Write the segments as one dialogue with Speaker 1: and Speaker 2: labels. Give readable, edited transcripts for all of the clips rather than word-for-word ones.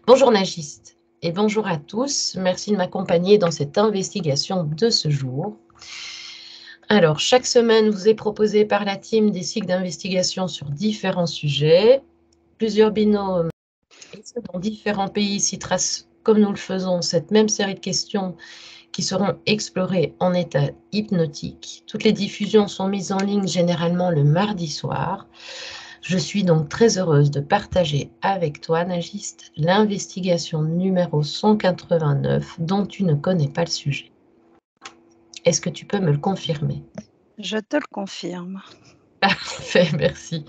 Speaker 1: Bonjour Nagiste et bonjour à tous. Merci de m'accompagner dans cette investigation de ce jour. Alors, chaque semaine, vous est proposé par la team des cycles d'investigation sur différents sujets. Plusieurs binômes et ceux dans différents pays s'y tracent, comme nous le faisons, cette même série de questions qui seront explorées en état hypnotique. Toutes les diffusions sont mises en ligne généralement le mardi soir. Je suis donc très heureuse de partager avec toi, Nagiste, l'investigation numéro 189 dont tu ne connais pas le sujet. Est-ce que tu peux me le confirmer?
Speaker 2: Je te le confirme.
Speaker 1: Parfait, merci.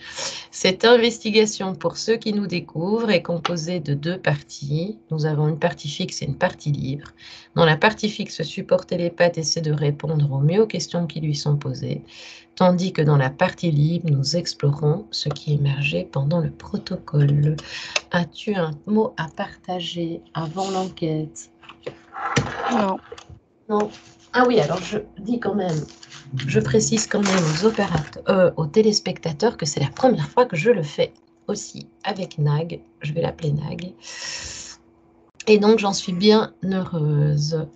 Speaker 1: Cette investigation, pour ceux qui nous découvrent, est composée de 2 parties. Nous avons une partie fixe et une partie libre. Dans la partie fixe, Support Télépathe essaie de répondre au mieux aux questions qui lui sont posées, tandis que dans la partie libre, nous explorons ce qui émergeait pendant le protocole. As-tu un mot à partager avant l'enquête?
Speaker 2: Non.
Speaker 1: Non. Ah oui, alors je dis quand même, je précise quand même aux téléspectateurs que c'est la première fois que je le fais aussi avec Nag. Je vais l'appeler Nag. Et donc, j'en suis bien heureuse.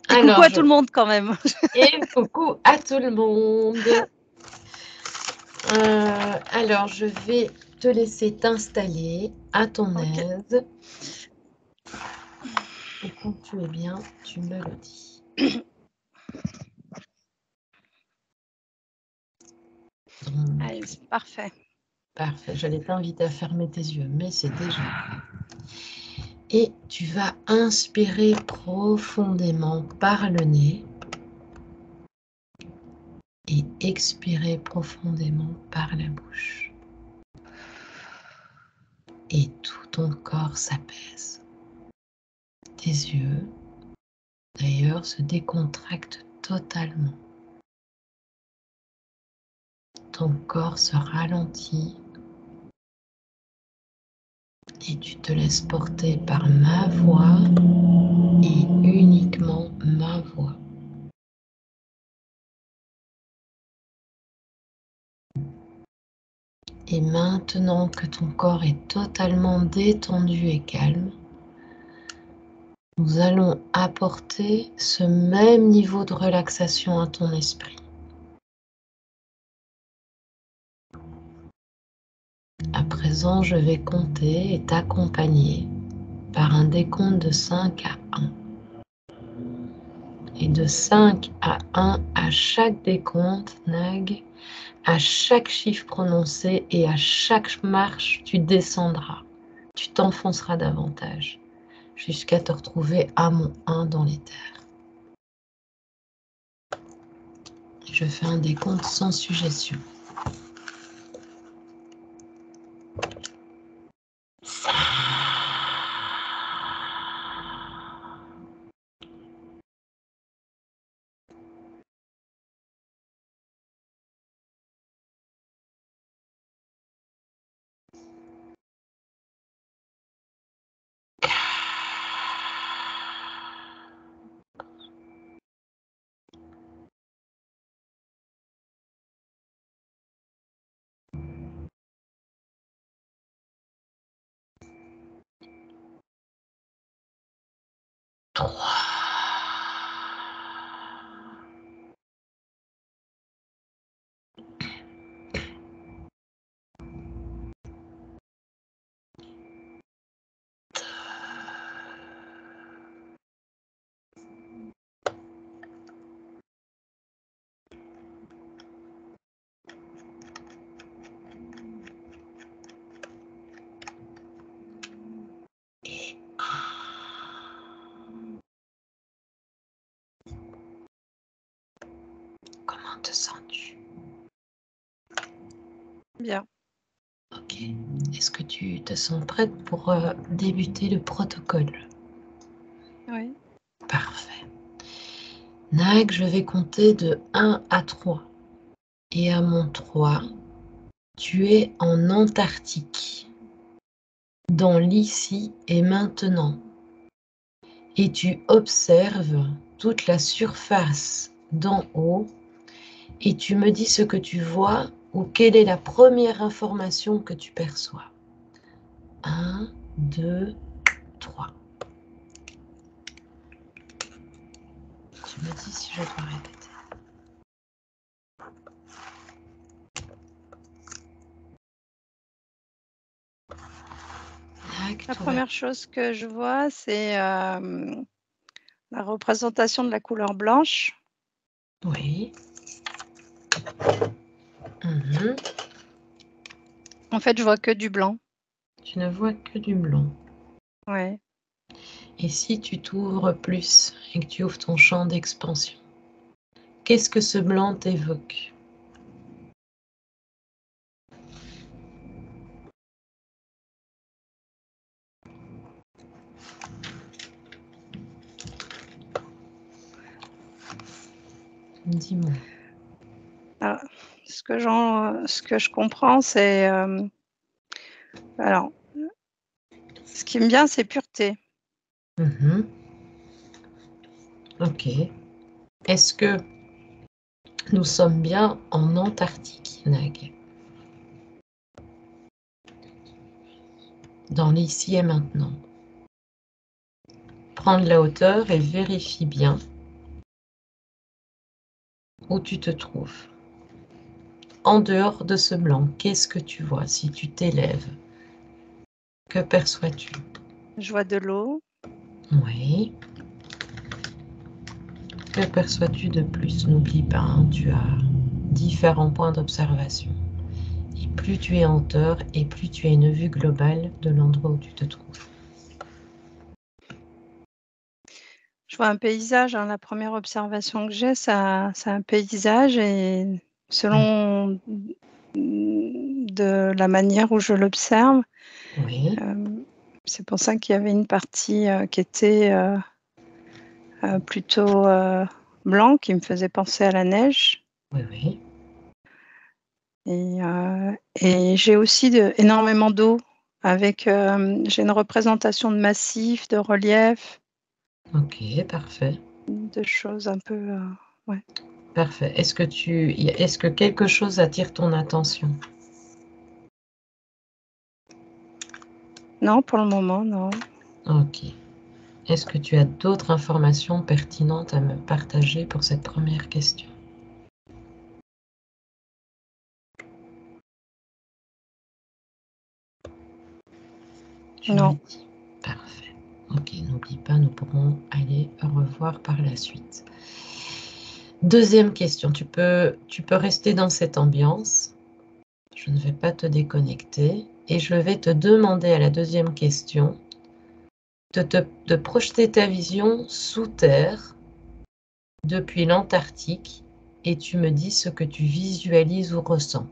Speaker 2: Et coucou à tout le monde quand même.
Speaker 1: Et coucou à tout le monde. Alors, je vais te laisser t'installer à ton aise. Et quand tu es bien, tu me le dis.
Speaker 2: Allez, c'est parfait.
Speaker 1: Parfait. J'allais t'inviter à fermer tes yeux, mais c'est déjà fait. Et tu vas inspirer profondément par le nez et expirer profondément par la bouche. Et tout ton corps s'apaise. Tes yeux, d'ailleurs, se décontractent totalement. Ton corps se ralentit et tu te laisses porter par ma voix et uniquement ma voix. Et maintenant que ton corps est totalement détendu et calme, nous allons apporter ce même niveau de relaxation à ton esprit. À présent, je vais compter et t'accompagner par un décompte de 5 à 1. Et de 5 à 1, à chaque décompte, Nag, à chaque chiffre prononcé et à chaque marche, tu descendras. Tu t'enfonceras davantage jusqu'à te retrouver à mon 1 dans les terres. Je fais un décompte sans suggestion. 5. 3. Et 1. Comment te sens-tu?
Speaker 2: Bien.
Speaker 1: Ok. Est-ce que tu te sens prête pour débuter le protocole?
Speaker 2: Oui.
Speaker 1: Parfait. Nag, je vais compter de 1 à 3. Et à mon 3, tu es en Antarctique, dans l'ici et maintenant. Et tu observes toute la surface d'en haut et tu me dis ce que tu vois ou quelle est la première information que tu perçois. 1, 2, Tu me dis si je dois répéter.
Speaker 2: La première chose que je vois, c'est la représentation de la couleur blanche.
Speaker 1: Oui.
Speaker 2: En fait, je vois que du blanc.
Speaker 1: Tu ne vois que du blanc.
Speaker 2: Ouais.
Speaker 1: Et si tu t'ouvres plus et que tu ouvres ton champ d'expansion, qu'est-ce que ce blanc t'évoque? Dis-moi.
Speaker 2: Alors, ce que je comprends, c'est... alors, ce qui me vient, c'est pureté.
Speaker 1: Ok. Est-ce que nous sommes bien en Antarctique, Nag? Dans l'ici et maintenant. Prends de la hauteur et vérifie bien où tu te trouves. En dehors de ce blanc, qu'est-ce que tu vois si tu t'élèves? Que perçois-tu?
Speaker 2: Je vois de l'eau.
Speaker 1: Oui. Que perçois-tu de plus? N'oublie pas, hein, tu as différents points d'observation. Et plus tu es en hauteur, et plus tu as une vue globale de l'endroit où tu te trouves.
Speaker 2: Je vois un paysage. Hein. La première observation que j'ai, c'est un paysage. Et selon de la manière où je l'observe,
Speaker 1: oui.
Speaker 2: C'est pour ça qu'il y avait une partie qui était plutôt blanc, qui me faisait penser à la neige.
Speaker 1: Oui, oui.
Speaker 2: Et j'ai aussi énormément d'eau, avec j'ai une représentation de massifs, de relief.
Speaker 1: Ok, parfait.
Speaker 2: De choses un peu... ouais.
Speaker 1: Parfait. Est-ce que quelque chose attire ton attention?
Speaker 2: Non, pour le moment, non.
Speaker 1: Ok. Est-ce que tu as d'autres informations pertinentes à me partager pour cette première question?
Speaker 2: Non.
Speaker 1: Parfait. Ok, n'oublie pas, nous pourrons aller revoir par la suite. Deuxième question, tu peux rester dans cette ambiance. Je ne vais pas te déconnecter et je vais te demander à la deuxième question de projeter ta vision sous terre depuis l'Antarctique et tu me dis ce que tu visualises ou ressens.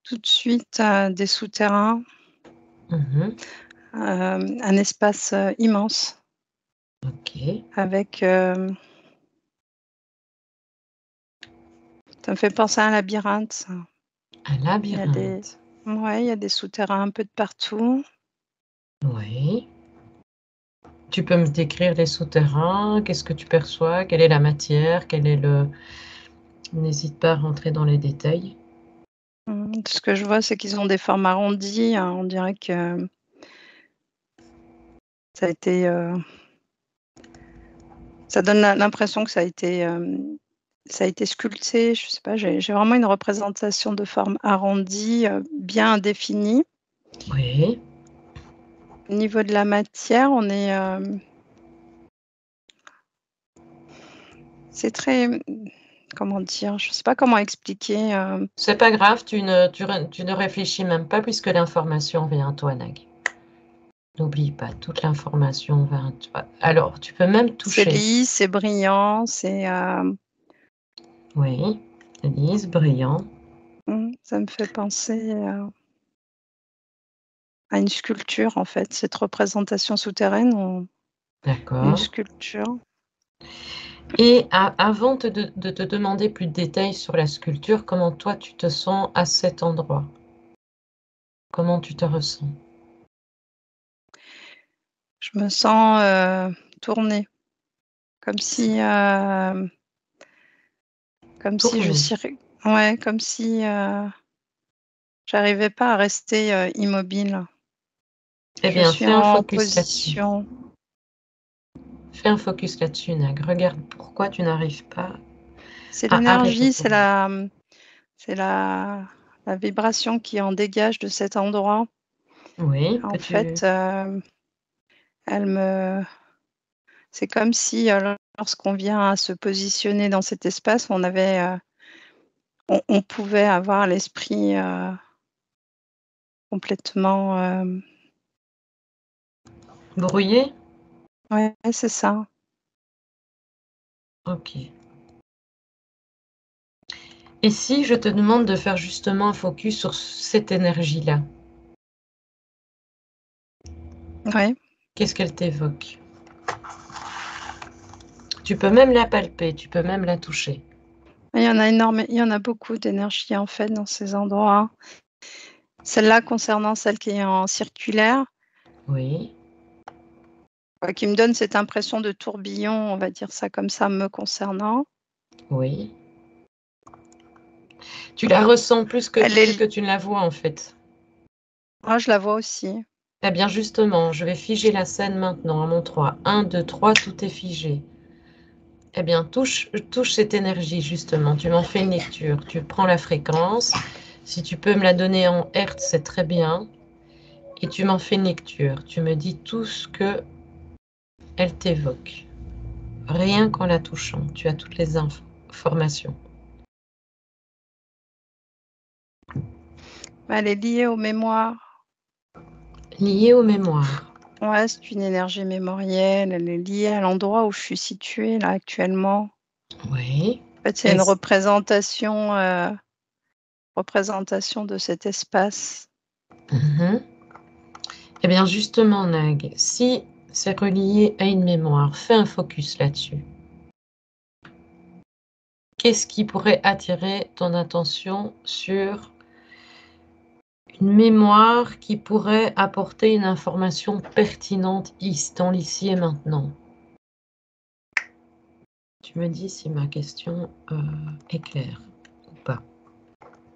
Speaker 2: Tout de suite, des souterrains, un espace immense.
Speaker 1: Ok.
Speaker 2: Avec... ça me fait penser à un labyrinthe, ça.
Speaker 1: Un labyrinthe.
Speaker 2: Il y a des souterrains un peu de partout.
Speaker 1: Oui. Tu peux me décrire les souterrains? Qu'est-ce que tu perçois? Quelle est la matière? Quel est le... N'hésite pas à rentrer dans les détails.
Speaker 2: Ce que je vois, c'est qu'ils ont des formes arrondies. Hein. On dirait que ça a été... ça donne l'impression que ça a été sculpté. Je sais pas, j'ai vraiment une représentation de forme arrondie, bien définie.
Speaker 1: Oui.
Speaker 2: Au niveau de la matière, on est... c'est très... Comment dire? Je ne sais pas comment expliquer.
Speaker 1: C'est pas grave, tu ne réfléchis même pas puisque l'information vient à toi, Nag. N'oublie pas, toute l'information va à toi. Alors, tu peux même toucher.
Speaker 2: C'est lisse, c'est brillant, c'est...
Speaker 1: Oui, lisse, brillant.
Speaker 2: Ça me fait penser à une sculpture, en fait. Cette représentation souterraine,
Speaker 1: D'accord.
Speaker 2: une sculpture.
Speaker 1: Et avant de te demander plus de détails sur la sculpture, comment toi tu te sens à cet endroit? Comment tu te ressens?
Speaker 2: Je me sens tournée, comme si comme si j'arrivais pas à rester immobile.
Speaker 1: Eh
Speaker 2: Je
Speaker 1: bien,
Speaker 2: suis
Speaker 1: fais un
Speaker 2: en
Speaker 1: focus là-dessus.
Speaker 2: position.
Speaker 1: Fais un focus là-dessus, Nag. Regarde pourquoi tu n'arrives pas
Speaker 2: C'est
Speaker 1: à arrêter
Speaker 2: l'énergie,
Speaker 1: ton rêve.
Speaker 2: c'est la vibration qui en dégage de cet endroit.
Speaker 1: Oui,
Speaker 2: En
Speaker 1: peux-tu...
Speaker 2: fait, c'est comme si lorsqu'on vient à se positionner dans cet espace, on pouvait avoir l'esprit complètement.
Speaker 1: Brouillé?
Speaker 2: Ouais, c'est ça.
Speaker 1: Ok. Et si je te demande de faire justement un focus sur cette énergie-là,
Speaker 2: Ouais.
Speaker 1: qu'est-ce qu'elle t'évoque? Tu peux même la palper, tu peux même la toucher.
Speaker 2: Il y en a beaucoup d'énergie en fait dans ces endroits. Celle-là concernant celle qui est en circulaire,
Speaker 1: Oui,
Speaker 2: qui me donne cette impression de tourbillon, on va dire ça comme ça, me concernant.
Speaker 1: oui. Tu la ressens plus
Speaker 2: Elle
Speaker 1: que
Speaker 2: est
Speaker 1: tu ne la vois en fait.
Speaker 2: Moi, je la vois aussi.
Speaker 1: Eh bien justement, je vais figer la scène maintenant à mon 3. 1, 2, 3, tout est figé. Eh bien, touche cette énergie justement. Tu m'en fais une lecture. Tu prends la fréquence. Si tu peux me la donner en hertz, c'est très bien. Et tu m'en fais une lecture. Tu me dis tout ce que elle t'évoque. Rien qu'en la touchant. Tu as toutes les informations.
Speaker 2: Elle est liée aux mémoires.
Speaker 1: Liée aux mémoires.
Speaker 2: Ouais, c'est une énergie mémorielle. Elle est liée à l'endroit où je suis située là actuellement.
Speaker 1: Oui.
Speaker 2: En fait, c'est une
Speaker 1: Est-ce-
Speaker 2: représentation de cet espace.
Speaker 1: Mhm. Eh bien, justement, Nag, si c'est relié à une mémoire, fais un focus là-dessus. Qu'est-ce qui pourrait attirer ton attention sur une mémoire qui pourrait apporter une information pertinente dans l'ici et maintenant? Tu me dis si ma question est claire ou pas.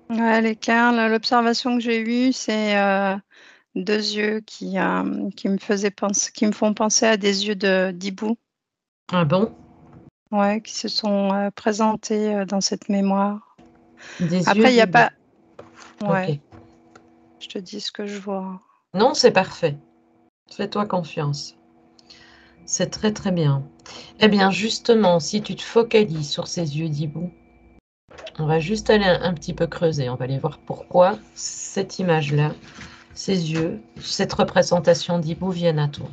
Speaker 2: Ouais, elle est claire. L'observation que j'ai eue, c'est deux yeux qui me font penser à des yeux d'hibou.
Speaker 1: Ah bon?
Speaker 2: Ouais, qui se sont présentés dans cette mémoire.
Speaker 1: Des yeux
Speaker 2: Après, il n'y a
Speaker 1: d'hibou.
Speaker 2: pas.
Speaker 1: Ok.
Speaker 2: Ouais, je te dis ce que je vois.
Speaker 1: Non, c'est parfait. Fais-toi confiance. C'est très très bien. Eh bien, justement, si tu te focalises sur ces yeux d'hibou, on va juste aller un petit peu creuser. On va aller voir pourquoi cette image-là, ces yeux, cette représentation d'hibou viennent à toi.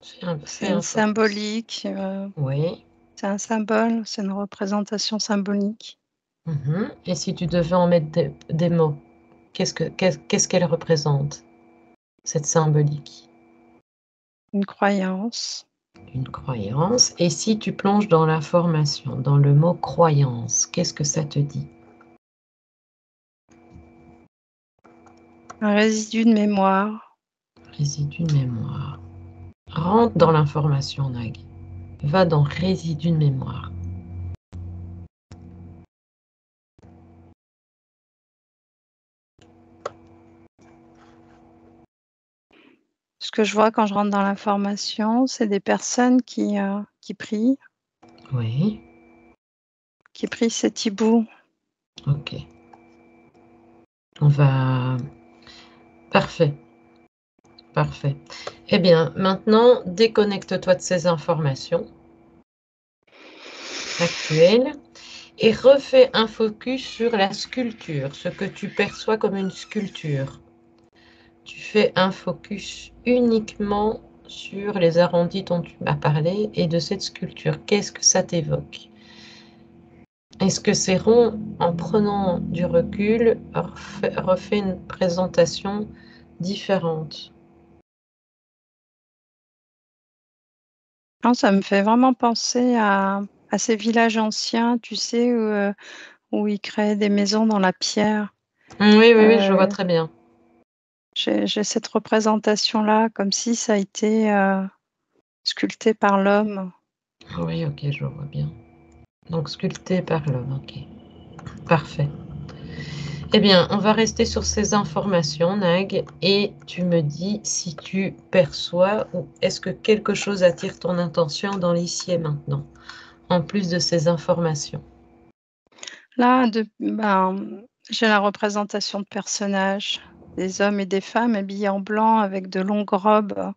Speaker 2: C'est
Speaker 1: Fais
Speaker 2: une
Speaker 1: un focus.
Speaker 2: symbolique.
Speaker 1: Oui.
Speaker 2: C'est un symbole, c'est une représentation symbolique.
Speaker 1: Mhm. Et si tu devais en mettre des mots, qu'est-ce qu'elle représente, cette symbolique?
Speaker 2: Une croyance.
Speaker 1: Une croyance. Et si tu plonges dans l'information, dans le mot croyance, qu'est-ce que ça te dit?
Speaker 2: Un résidu de mémoire.
Speaker 1: Résidu de mémoire. Rentre dans l'information, Nag. Va dans résidu de mémoire.
Speaker 2: Ce que je vois quand je rentre dans l'information, c'est des personnes qui prient
Speaker 1: Oui,
Speaker 2: cet hibou.
Speaker 1: ok. On va... Parfait, parfait. Eh bien, maintenant, déconnecte-toi de ces informations actuelles et refais un focus sur la sculpture, ce que tu perçois comme une sculpture. Tu fais un focus uniquement sur les arrondis dont tu m'as parlé et de cette sculpture. Qu'est-ce que ça t'évoque? Est-ce que c'est rond en prenant du recul, refait une présentation différente?
Speaker 2: Non, ça me fait vraiment penser à ces villages anciens, tu sais, où ils créaient des maisons dans la pierre.
Speaker 1: Oui, oui, oui, je vois
Speaker 2: Euh,
Speaker 1: très bien.
Speaker 2: j'ai cette représentation-là, comme si ça a été sculpté par l'homme.
Speaker 1: Oui, ok, je vois bien. Donc sculpté par l'homme, ok. Parfait. Eh bien, on va rester sur ces informations, Nag, et tu me dis si tu perçois ou est-ce que quelque chose attire ton attention dans l'ici et maintenant, en plus de ces informations.
Speaker 2: Là, j'ai la représentation de personnages, des hommes et des femmes habillés en blanc avec de longues robes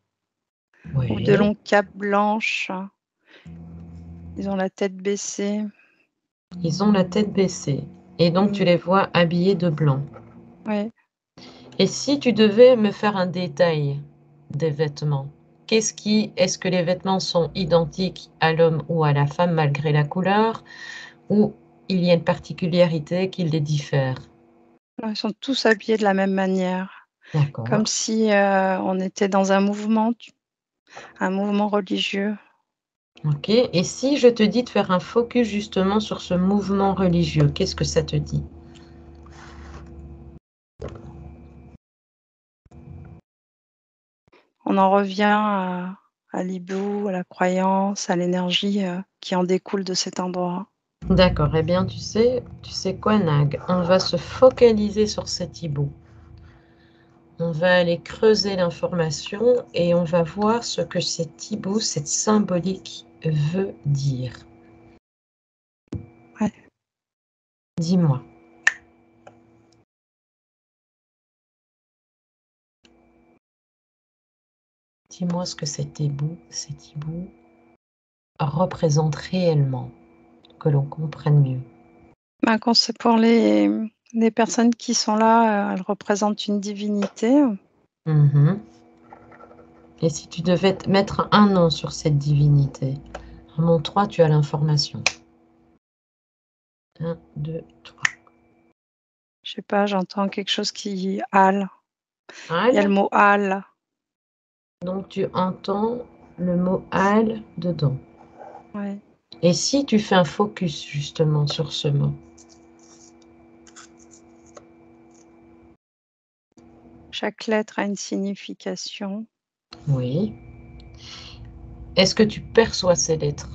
Speaker 2: ou de
Speaker 1: Oui,
Speaker 2: longues capes blanches. Ils ont la tête baissée.
Speaker 1: ils ont la tête baissée, et donc tu
Speaker 2: Mmh,
Speaker 1: les vois habillés de blanc.
Speaker 2: ouais.
Speaker 1: Et si tu devais me faire un détail des vêtements, est-ce que les vêtements sont identiques à l'homme ou à la femme malgré la couleur, ou il y a une particularité qui les diffère?
Speaker 2: Ouais, ils sont tous habillés de la même manière, comme
Speaker 1: D'accord.
Speaker 2: si, on était dans un mouvement religieux.
Speaker 1: Ok. Et si je te dis de faire un focus justement sur ce mouvement religieux, qu'est-ce que ça te dit?
Speaker 2: On en revient à l'hibou, à la croyance, à l'énergie, qui en découle de cet endroit.
Speaker 1: D'accord. Eh bien, tu sais quoi, Nag? On va se focaliser sur cet hibou. On va aller creuser l'information et on va voir ce que cet hibou, cette symbolique, veut dire.
Speaker 2: Ouais.
Speaker 1: Dis-moi. Dis-moi ce que cet hibou représente réellement, que l'on comprenne mieux.
Speaker 2: Quand c'est pour les personnes qui sont là, elles représentent une divinité.
Speaker 1: Mhm. Et si tu devais mettre un nom sur cette divinité, à mon 3, tu as l'information. 1, 2, 3.
Speaker 2: Je sais pas, j'entends quelque chose qui hale. Il y a le
Speaker 1: Al.
Speaker 2: mot hale.
Speaker 1: Donc tu entends le mot Al dedans.
Speaker 2: Ouais.
Speaker 1: Et si tu fais un focus justement sur ce mot,
Speaker 2: Chaque lettre a une signification.
Speaker 1: oui. Est-ce que tu perçois ces lettres?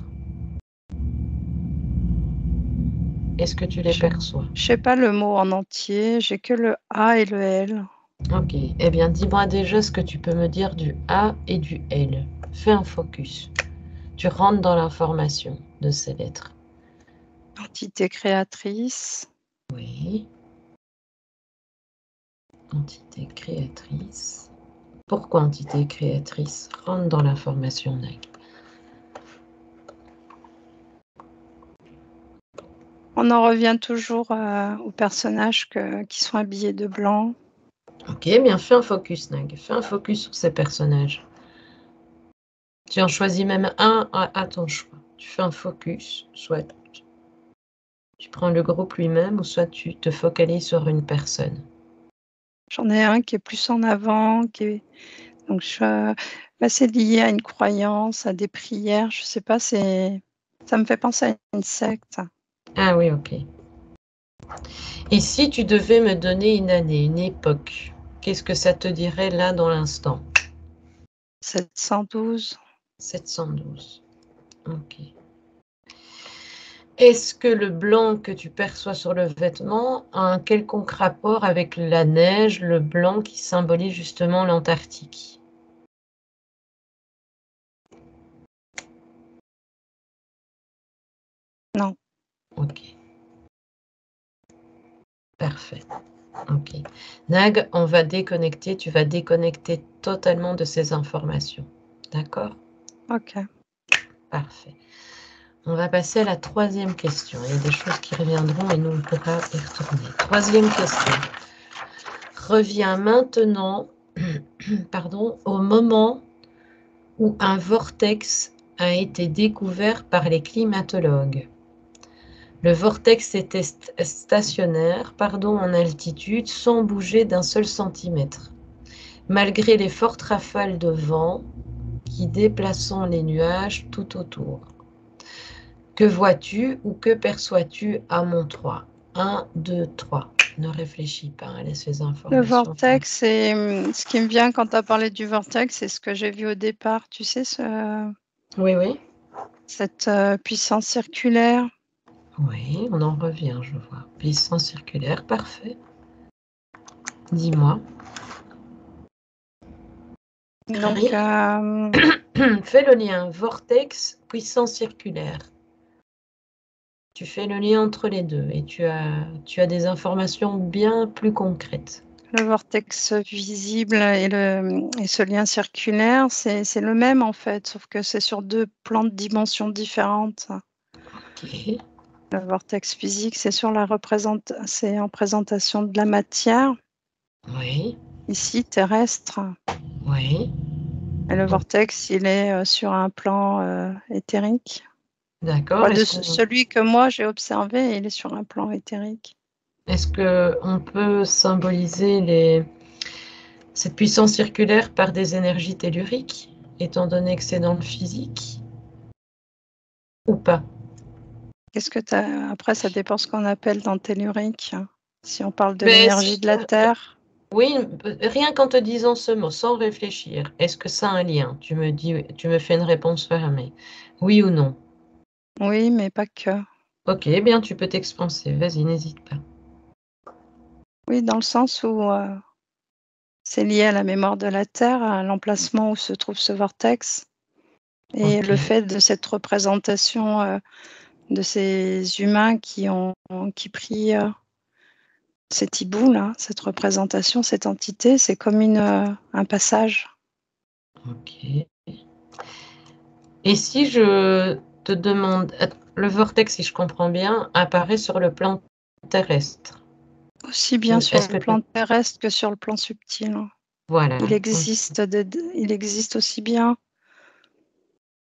Speaker 1: Est-ce que tu les
Speaker 2: Je
Speaker 1: perçois?
Speaker 2: je sais pas le mot en entier, j'ai que le A et le L.
Speaker 1: Ok. Eh bien, dis-moi déjà ce que tu peux me dire du A et du L. Fais un focus. Tu rentres dans l'information de ces lettres.
Speaker 2: Entité créatrice,
Speaker 1: Oui. Entité créatrice. Pourquoi entité créatrice? Rentre dans l'information, Nag.
Speaker 2: on en revient toujours, aux personnages qui sont habillés de blanc.
Speaker 1: Ok, bien, fais un focus, Nag. Fais un focus sur ces personnages. Tu en choisis même un à ton choix. Tu fais un focus, soit tu prends le groupe lui-même, ou soit tu te focalises sur une personne.
Speaker 2: J'en ai un qui est plus en avant, qui est donc c'est lié à une croyance, à des prières, je sais pas, ça me fait penser à une secte.
Speaker 1: Ah oui, ok. Et si tu devais me donner une année, une époque, qu'est-ce que ça te dirait là dans l'instant?
Speaker 2: 712.
Speaker 1: 712. Ok. Est-ce que le blanc que tu perçois sur le vêtement a un quelconque rapport avec la neige, le blanc qui symbolise justement l'Antarctique?
Speaker 2: Non.
Speaker 1: Ok, parfait. Ok. Nag, on va déconnecter, tu vas déconnecter totalement de ces informations. D'accord?
Speaker 2: OK.
Speaker 1: Parfait. On va passer à la troisième question. Il y a des choses qui reviendront et nous, on pourra y retourner. Troisième question. Reviens maintenant, pardon, au moment où un vortex a été découvert par les climatologues. Le vortex était stationnaire, en altitude, sans bouger d'un seul centimètre, malgré les fortes rafales de vent qui déplaçant les nuages tout autour. Que vois-tu ou que perçois-tu à mon 3? 1, 2, 3. Ne réfléchis pas, hein, laisse les
Speaker 2: Le
Speaker 1: informations faire.
Speaker 2: vortex, ce qui me vient quand tu as parlé du vortex, c'est ce que j'ai vu au départ, tu sais,
Speaker 1: Oui, oui.
Speaker 2: cette, puissance circulaire.
Speaker 1: Oui, on en revient, je vois. Puissance circulaire, parfait. Dis-moi.
Speaker 2: Donc,
Speaker 1: Fais le lien vortex, puissance circulaire. Tu fais le lien entre les deux et tu as des informations bien plus concrètes.
Speaker 2: le vortex visible et ce lien circulaire, c'est le même en fait, sauf que c'est sur deux plans de dimensions différentes.
Speaker 1: Ok.
Speaker 2: Le vortex physique, c'est en présentation de la matière,
Speaker 1: Oui.
Speaker 2: ici terrestre.
Speaker 1: Oui.
Speaker 2: Et le vortex, il est sur un plan éthérique.
Speaker 1: D'accord.
Speaker 2: Celui que moi j'ai observé, il est sur un plan éthérique.
Speaker 1: Est-ce qu'on peut symboliser cette puissance circulaire par des énergies telluriques, étant donné que c'est dans le physique, ou pas?
Speaker 2: Qu'est-ce que tu as... Après, ça dépend ce qu'on appelle dans tellurique. Si on parle de
Speaker 1: Mais
Speaker 2: l'énergie de la Terre.
Speaker 1: oui, rien qu'en te disant ce mot, sans réfléchir, est-ce que ça a un lien? Tu me fais une réponse fermée. Oui ou non?
Speaker 2: Oui, mais pas que.
Speaker 1: Ok, eh bien tu peux t'expanser. Vas-y, n'hésite pas.
Speaker 2: Oui, dans le sens où c'est lié à la mémoire de la Terre, à l'emplacement où se trouve ce vortex. Et
Speaker 1: Ok.
Speaker 2: le fait de cette représentation de ces humains qui prient cet hibou, là, cette représentation, cette entité, c'est comme un passage.
Speaker 1: Ok. Et si je te demande, le vortex, si je comprends bien, apparaît sur le plan terrestre.
Speaker 2: Aussi bien sur
Speaker 1: Est-ce
Speaker 2: le
Speaker 1: que
Speaker 2: plan terrestre que sur le plan subtil.
Speaker 1: voilà.
Speaker 2: Il
Speaker 1: Ok.
Speaker 2: existe aussi bien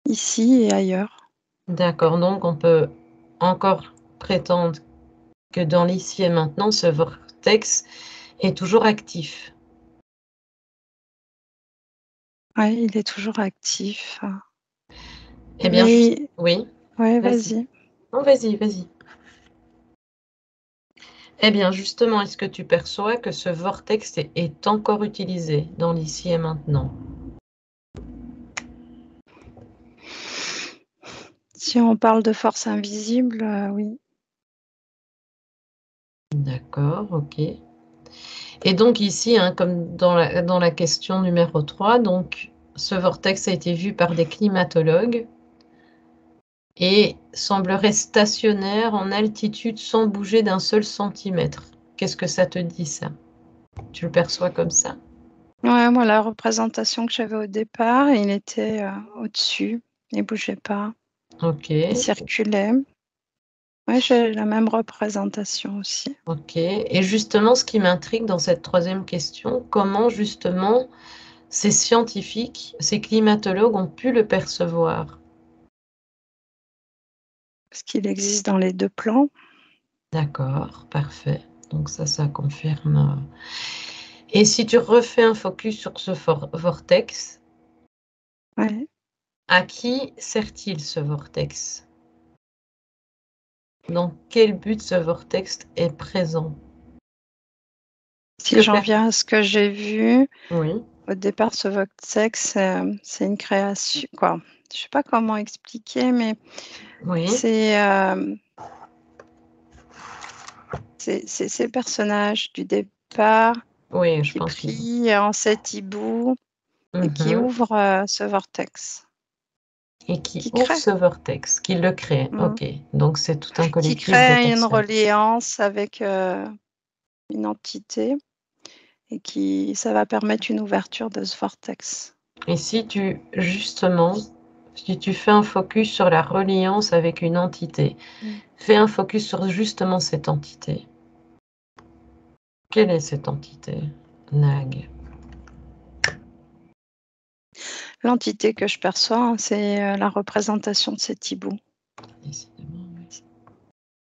Speaker 2: ici et ailleurs.
Speaker 1: D'accord. Donc on peut encore prétendre que dans l'ici et maintenant, ce vortex est toujours actif.
Speaker 2: Oui, il est toujours actif.
Speaker 1: Eh bien, juste,
Speaker 2: Mais,
Speaker 1: oui,
Speaker 2: ouais,
Speaker 1: vas-y.
Speaker 2: vas-y.
Speaker 1: Non, vas-y, vas-y. Eh bien, justement, est-ce que tu perçois que ce vortex est encore utilisé dans l'ici et maintenant?
Speaker 2: Si on parle de force invisible, oui.
Speaker 1: D'accord, ok. Et donc ici, hein, comme dans la question numéro 3, donc ce vortex a été vu par des climatologues et semblerait stationnaire en altitude sans bouger d'un seul centimètre. Qu'est-ce que ça te dit, ça? Tu le perçois comme ça?
Speaker 2: Ouais, moi, la représentation que j'avais au départ, il était au-dessus. Il ne bougeait pas.
Speaker 1: Ok,
Speaker 2: Il circulait. Oui, j'ai la même représentation aussi.
Speaker 1: ok. Et justement, ce qui m'intrigue dans cette troisième question, comment justement ces scientifiques, ces climatologues ont pu le percevoir?
Speaker 2: Parce qu'il existe dans les deux plans.
Speaker 1: D'accord, parfait. Donc ça confirme. Et si tu refais un focus sur ce vortex,
Speaker 2: Ouais.
Speaker 1: à qui sert-il ce vortex? Dans quel but ce vortex est présent?
Speaker 2: Si
Speaker 1: Que
Speaker 2: j'en
Speaker 1: per-
Speaker 2: viens à ce que j'ai vu,
Speaker 1: Oui,
Speaker 2: au départ, ce vortex, c'est une création. Quoi. Je ne sais pas comment expliquer, mais
Speaker 1: oui,
Speaker 2: c'est ces personnages du départ
Speaker 1: oui, je
Speaker 2: qui
Speaker 1: pense qu'ils ont.
Speaker 2: prient en cet hibou et qui
Speaker 1: Mhm.
Speaker 2: ouvrent ce vortex,
Speaker 1: Et qui
Speaker 2: qui
Speaker 1: ouvre
Speaker 2: crée.
Speaker 1: ce vortex, qui le crée.
Speaker 2: Mm.
Speaker 1: Ok, donc c'est tout un
Speaker 2: Qui
Speaker 1: collectif de
Speaker 2: crée une
Speaker 1: personnes.
Speaker 2: reliance avec une entité et ça va permettre une ouverture de ce vortex.
Speaker 1: Et justement, si tu fais un focus sur la reliance avec une entité,
Speaker 2: Mm.
Speaker 1: fais un focus sur justement cette entité. Quelle est cette entité, Nag?
Speaker 2: L'entité que je perçois, hein, c'est la représentation de cet hibou.
Speaker 1: Décidément, oui.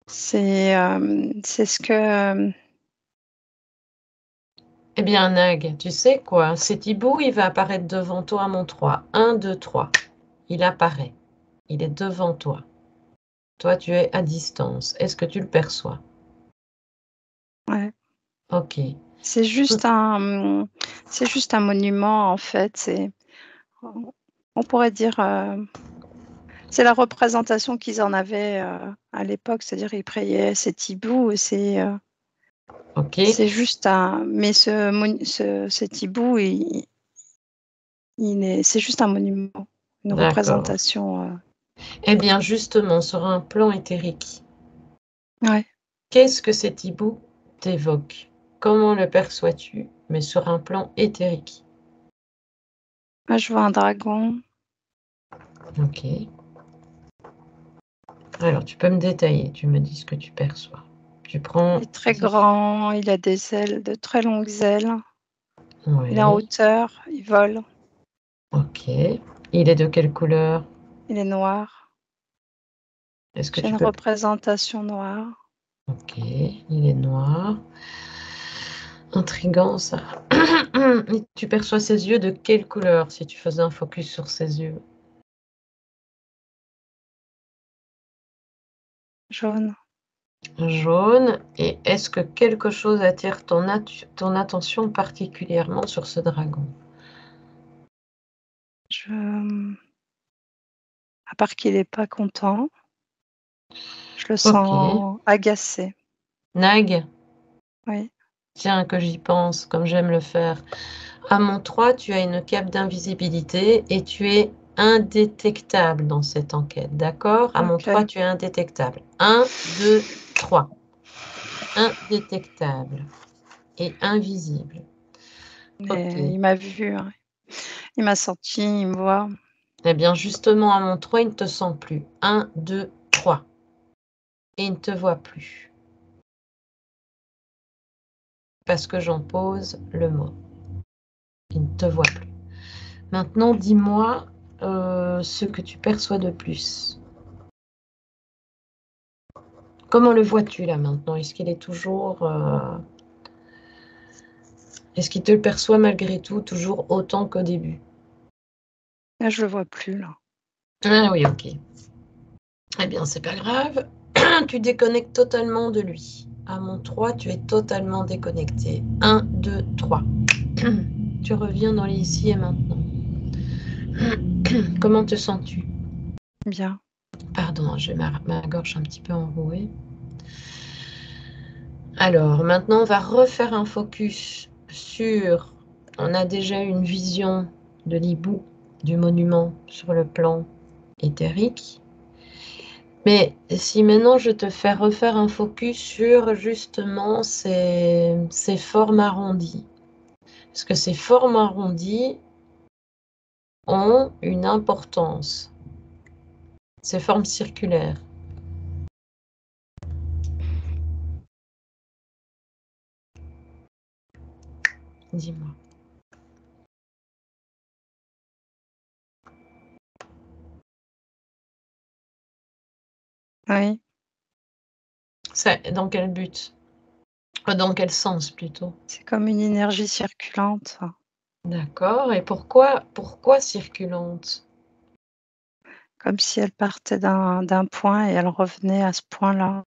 Speaker 2: C'est ce que...
Speaker 1: Eh bien, Nag, tu sais quoi? Cet hibou, il va apparaître devant toi à mon 3. 1, 2, 3. Il apparaît. Il est devant toi. Toi, tu es à distance. Est-ce que tu le perçois?
Speaker 2: Ouais.
Speaker 1: Ok.
Speaker 2: C'est juste un monument, en fait. On pourrait dire... c'est la représentation qu'ils en avaient à l'époque, c'est-à-dire ils priaient cet hibou et
Speaker 1: Ok,
Speaker 2: C'est juste un... Mais cet hibou, c'est juste un monument, une
Speaker 1: d'accord.
Speaker 2: représentation.
Speaker 1: Eh bien, justement, sur un plan éthérique,
Speaker 2: Ouais.
Speaker 1: qu'est-ce que cet hibou t'évoque? Comment le perçois-tu, mais sur un plan éthérique?
Speaker 2: Moi, je vois un dragon.
Speaker 1: Ok. Alors, tu peux me détailler, tu me dis ce que tu perçois. Tu
Speaker 2: Il
Speaker 1: prends...
Speaker 2: est très grand, il a des ailes, de très longues ailes. Il est en
Speaker 1: Oui,
Speaker 2: hauteur, il vole,
Speaker 1: ok. Il est de quelle couleur?
Speaker 2: il est noir.
Speaker 1: Est-ce que
Speaker 2: J'ai
Speaker 1: tu
Speaker 2: une
Speaker 1: peux...
Speaker 2: représentation noire.
Speaker 1: Ok, il est noir. Intriguant, ça. Et tu perçois ses yeux de quelle couleur si tu faisais un focus sur ses yeux?
Speaker 2: Jaune.
Speaker 1: Jaune. Et est-ce que quelque chose attire ton attention particulièrement sur ce dragon?
Speaker 2: À part qu'il est pas content, je le
Speaker 1: Ok.
Speaker 2: sens agacé.
Speaker 1: Nag,
Speaker 2: Oui,
Speaker 1: tiens que j'y pense, comme j'aime le faire. À mon 3, tu as une cape d'invisibilité et tu es indétectable dans cette enquête, d'accord? À mon 3,
Speaker 2: ok.
Speaker 1: tu es indétectable. 1, 2, 3. Indétectable et invisible. Ok.
Speaker 2: Mais il m'a vu, hein. Il m'a senti, il me voit.
Speaker 1: Eh bien, justement, à mon 3, il ne te sent plus. 1, 2, 3. Et il ne te voit plus. Parce que j'en pose le mot. Il ne te voit plus. Maintenant, dis-moi ce que tu perçois de plus. Comment le vois-tu là maintenant? Est-ce qu'il est toujours... est-ce qu'il te le perçoit malgré tout toujours autant qu'au début?
Speaker 2: Là, je le vois plus, là.
Speaker 1: Ah oui, ok. Eh bien, c'est pas grave. Tu déconnectes totalement de lui. À mon 3, tu es totalement déconnecté. 1, 2, 3. Tu reviens dans les ici et maintenant. Comment te sens-tu?
Speaker 2: Bien.
Speaker 1: Pardon, j'ai ma gorge un petit peu enrouée. Alors, maintenant, on va refaire un focus sur... On a déjà une vision de l'hibou, du monument sur le plan éthérique. Mais si maintenant je te fais refaire un focus sur justement ces formes arrondies, parce que ces formes arrondies ont une importance, ces formes circulaires. Dis-moi.
Speaker 2: Oui.
Speaker 1: Dans quel but? Dans quel sens plutôt?
Speaker 2: C'est comme une énergie circulante,
Speaker 1: D'accord. Et pourquoi circulante?
Speaker 2: comme si elle partait d'un point et elle revenait à ce point-là.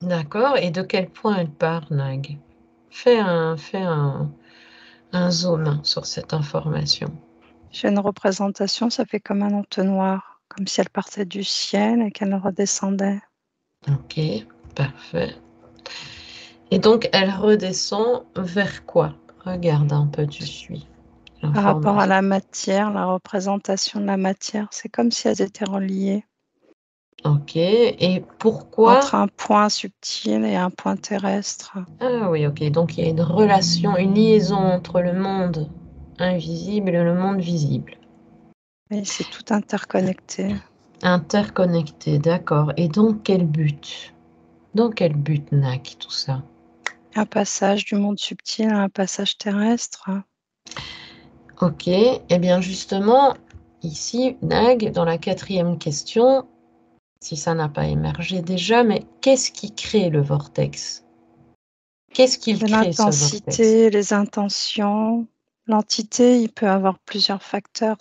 Speaker 1: D'accord. Et de quel point elle part, Nag? Fais un zoom sur cette information.
Speaker 2: J'ai une représentation, ça fait comme un entonnoir, comme si elle partait du ciel et qu'elle redescendait.
Speaker 1: Ok, parfait. Et donc, elle redescend vers quoi? Regarde un peu, tu suis
Speaker 2: Par rapport à
Speaker 1: l'information.
Speaker 2: la matière, la représentation de la matière, c'est comme si elles étaient reliées
Speaker 1: Ok, et pourquoi?
Speaker 2: entre un point subtil et un point terrestre.
Speaker 1: Ah oui, ok, donc il y a une relation, une liaison entre le monde invisible et le monde visible.
Speaker 2: Et c'est tout interconnecté.
Speaker 1: Interconnecté, d'accord. Et dans quel but? Dans quel but, Nak, tout ça?
Speaker 2: Un passage du monde subtil à un passage terrestre.
Speaker 1: Ok, eh bien justement, ici, Nag, dans la 4e question, si ça n'a pas émergé déjà, mais qu'est-ce qui crée le vortex? Qu'est-ce qu'il
Speaker 2: C'est
Speaker 1: crée, ce vortex?
Speaker 2: l'intensité, les intentions. L'entité, il peut avoir plusieurs facteurs.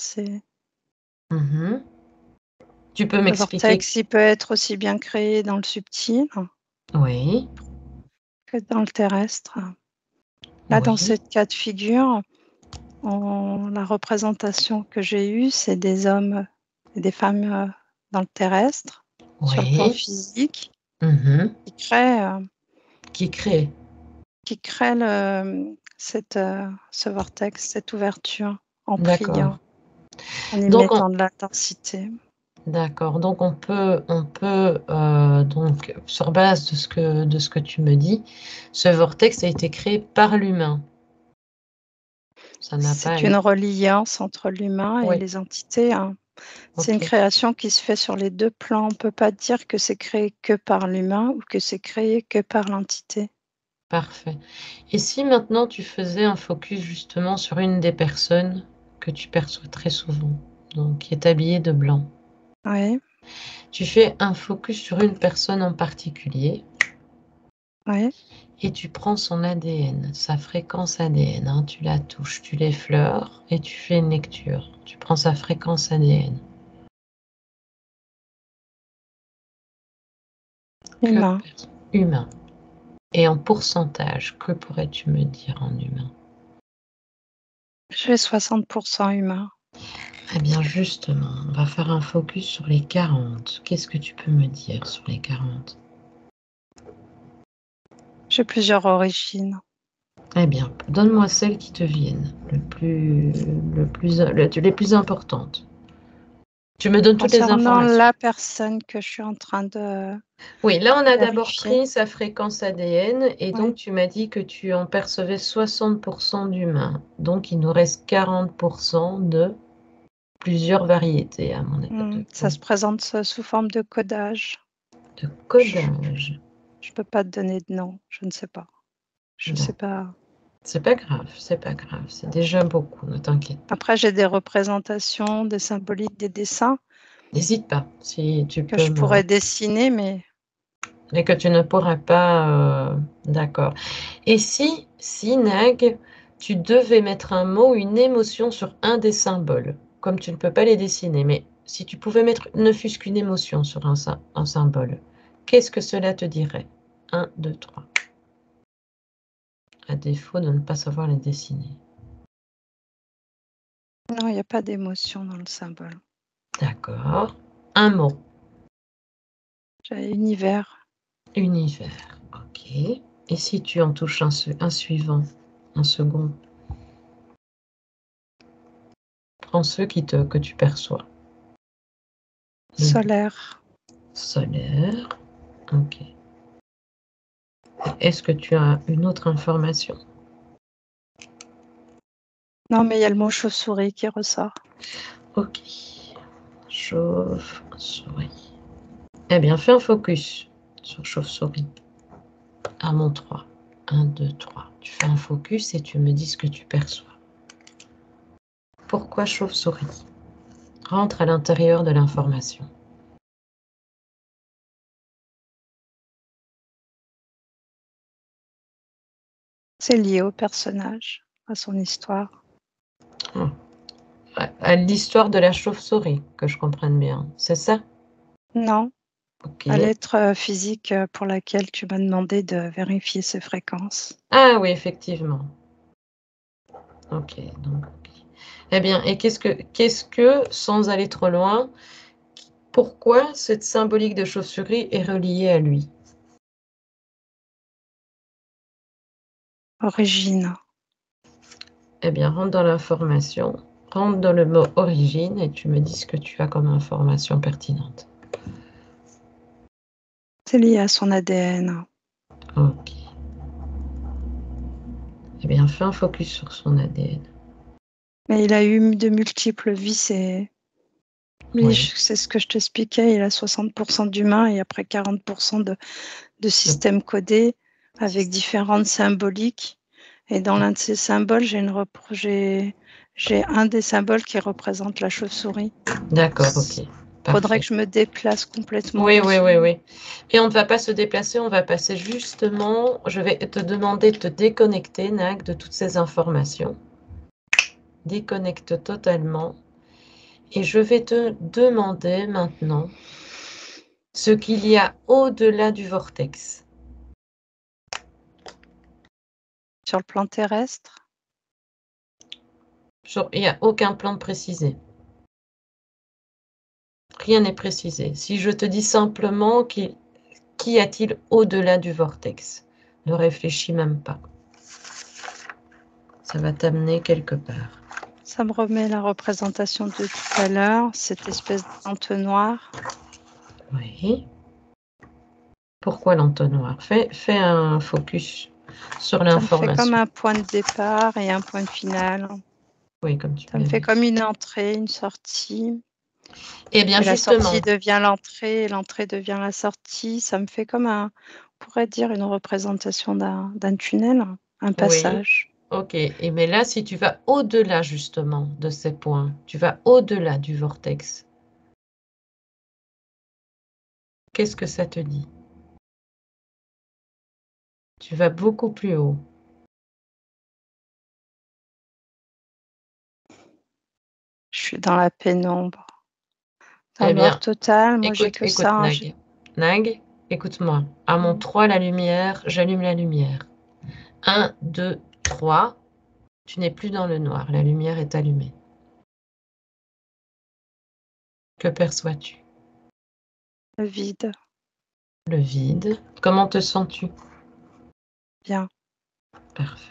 Speaker 1: Mhm. Tu peux
Speaker 2: Le
Speaker 1: m'expliquer?
Speaker 2: vortex, il peut être aussi bien créé dans le subtil
Speaker 1: Oui,
Speaker 2: que dans le terrestre. Là, dans
Speaker 1: oui,
Speaker 2: cette cas de figure, la représentation que j'ai eue, c'est des hommes et des femmes dans le terrestre, sur le plan
Speaker 1: oui.
Speaker 2: physique,
Speaker 1: Mhm.
Speaker 2: qui créent
Speaker 1: Qui crée?
Speaker 2: qui crée ce vortex, cette ouverture, en
Speaker 1: D'accord.
Speaker 2: priant, en y
Speaker 1: Donc,
Speaker 2: mettant de l'intensité.
Speaker 1: d'accord. Donc, on peut donc, sur base de ce que tu me dis, ce vortex a été créé par l'humain. Ça n'a pas
Speaker 2: C'est une reliance entre l'humain et
Speaker 1: Oui.
Speaker 2: les entités, hein. C'est une
Speaker 1: Ok.
Speaker 2: création qui se fait sur les deux plans. On ne peut pas dire que c'est créé que par l'humain ou que c'est créé que par l'entité.
Speaker 1: Parfait. Et si maintenant tu faisais un focus justement sur une des personnes que tu perçois très souvent, donc qui est habillée de blanc,
Speaker 2: Oui,
Speaker 1: tu fais un focus sur une personne en particulier
Speaker 2: oui.
Speaker 1: et tu prends son ADN, sa fréquence ADN, hein, tu la touches, tu l'effleures et tu fais une lecture. Tu prends sa fréquence ADN.
Speaker 2: Humain.
Speaker 1: Humain. Et en pourcentage, que pourrais-tu me dire en humain?
Speaker 2: Je fais 60% humain.
Speaker 1: Eh bien justement, on va faire un focus sur les 40. Qu'est-ce que tu peux me dire sur les 40?
Speaker 2: J'ai plusieurs origines.
Speaker 1: Eh bien, donne-moi celles qui te viennent, les plus importantes. Tu me donnes toutes les
Speaker 2: Concernant
Speaker 1: informations.
Speaker 2: la personne que je suis en train de
Speaker 1: Oui, là, on a d'abord
Speaker 2: vérifier,
Speaker 1: pris sa fréquence ADN et donc
Speaker 2: oui.
Speaker 1: tu m'as dit que tu en percevais 60% d'humains. Donc, il nous reste 40% de plusieurs variétés, à mon avis,
Speaker 2: Ça se présente sous forme de codage.
Speaker 1: de codage.
Speaker 2: Je ne peux pas te donner de nom, je ne sais pas. Je ne sais pas.
Speaker 1: C'est pas grave, c'est pas grave. C'est déjà beaucoup, ne t'inquiète pas.
Speaker 2: Après, j'ai des représentations, des symboliques, des dessins
Speaker 1: N'hésite pas, si tu
Speaker 2: que
Speaker 1: peux
Speaker 2: je
Speaker 1: me...
Speaker 2: pourrais dessiner, mais
Speaker 1: Et que tu ne pourras pas... D'accord. Et si, Nag, tu devais mettre un mot, une émotion sur un des symboles, comme tu ne peux pas les dessiner, mais si tu pouvais mettre ne fût-ce qu'une émotion sur un symbole, qu'est-ce que cela te dirait? 1, 2, 3. À défaut de ne pas savoir les dessiner.
Speaker 2: non, il n'y a pas d'émotion dans le symbole.
Speaker 1: D'accord. Un mot.
Speaker 2: J'ai univers.
Speaker 1: Univers. Ok. Et si tu en touches un suivant, un second, prends ceux que tu perçois.
Speaker 2: Solaire.
Speaker 1: Solaire. Ok. Est-ce que tu as une autre information?
Speaker 2: Non, mais il y a le mot chauve-souris qui ressort.
Speaker 1: Ok. Chauve-souris. Eh bien, fais un focus sur chauve-souris. À mon 3. 1, 2, 3. Tu fais un focus et tu me dis ce que tu perçois. Pourquoi chauve-souris? Rentre à l'intérieur de l'information.
Speaker 2: C'est lié au personnage, à son histoire.
Speaker 1: Oh. À l'histoire de la chauve-souris, que je comprenne bien. C'est ça?
Speaker 2: Non,
Speaker 1: Ok.
Speaker 2: à l'être physique pour laquelle tu m'as demandé de vérifier ses fréquences.
Speaker 1: Ah oui, effectivement. Ok, donc, ok. Eh bien, et qu'est-ce que, sans aller trop loin, pourquoi cette symbolique de chauve-souris est reliée à lui?
Speaker 2: Origine.
Speaker 1: Eh bien, rentre dans l'information, rentre dans le mot origine et tu me dis ce que tu as comme information pertinente.
Speaker 2: C'est lié à son ADN.
Speaker 1: Ok. Eh bien, fais un focus sur son ADN.
Speaker 2: Mais il a eu de multiples vies. C'est ce que je t'expliquais. Il a 60% d'humains et après 40% de systèmes codés avec différentes symboliques. Et dans l'un de ces symboles, j'ai un des symboles qui représente la chauve-souris.
Speaker 1: D'accord, ok.
Speaker 2: Faudrait
Speaker 1: Parfait.
Speaker 2: que je me déplace complètement
Speaker 1: Oui, oui,
Speaker 2: dessus.
Speaker 1: oui, oui. Et on ne va pas se déplacer, on va passer justement, je vais te demander de te déconnecter, Nag, de toutes ces informations. Déconnecte totalement. Et je vais te demander maintenant ce qu'il y a au-delà du vortex.
Speaker 2: Sur le plan terrestre,
Speaker 1: Il n'y a aucun plan précisé. Rien n'est précisé. Si je te dis simplement qu'y a-t-il au-delà du vortex? Ne réfléchis même pas. Ça va t'amener quelque part.
Speaker 2: Ça me remet la représentation de tout à l'heure, cette espèce d'entonnoir.
Speaker 1: Oui. Pourquoi l'entonnoir? Fais un focus sur l'information.
Speaker 2: Ça me fait comme un point de départ et un point de finale.
Speaker 1: Oui, comme tu
Speaker 2: Ça me fait comme une entrée, une sortie.
Speaker 1: Eh bien,
Speaker 2: et
Speaker 1: justement.
Speaker 2: La sortie devient l'entrée, l'entrée devient la sortie. Ça me fait comme on pourrait dire, une représentation d'un tunnel, un passage.
Speaker 1: Oui. Ok. Et mais là, si tu vas au-delà justement de ces points, tu vas au-delà du vortex, qu'est-ce que ça te dit? Tu vas beaucoup plus haut.
Speaker 2: Je suis dans la pénombre, dans
Speaker 1: Eh
Speaker 2: le
Speaker 1: bien,
Speaker 2: noir total. Moi, j'ai
Speaker 1: écoute,
Speaker 2: que
Speaker 1: écoute,
Speaker 2: ça.
Speaker 1: Nag. Nag, écoute-moi. À mon 3, la lumière, j'allume la lumière. 1, 2, 3. Tu n'es plus dans le noir. La lumière est allumée. Que perçois-tu?
Speaker 2: Le vide.
Speaker 1: Le vide. Comment te sens-tu?
Speaker 2: Bien.
Speaker 1: Parfait.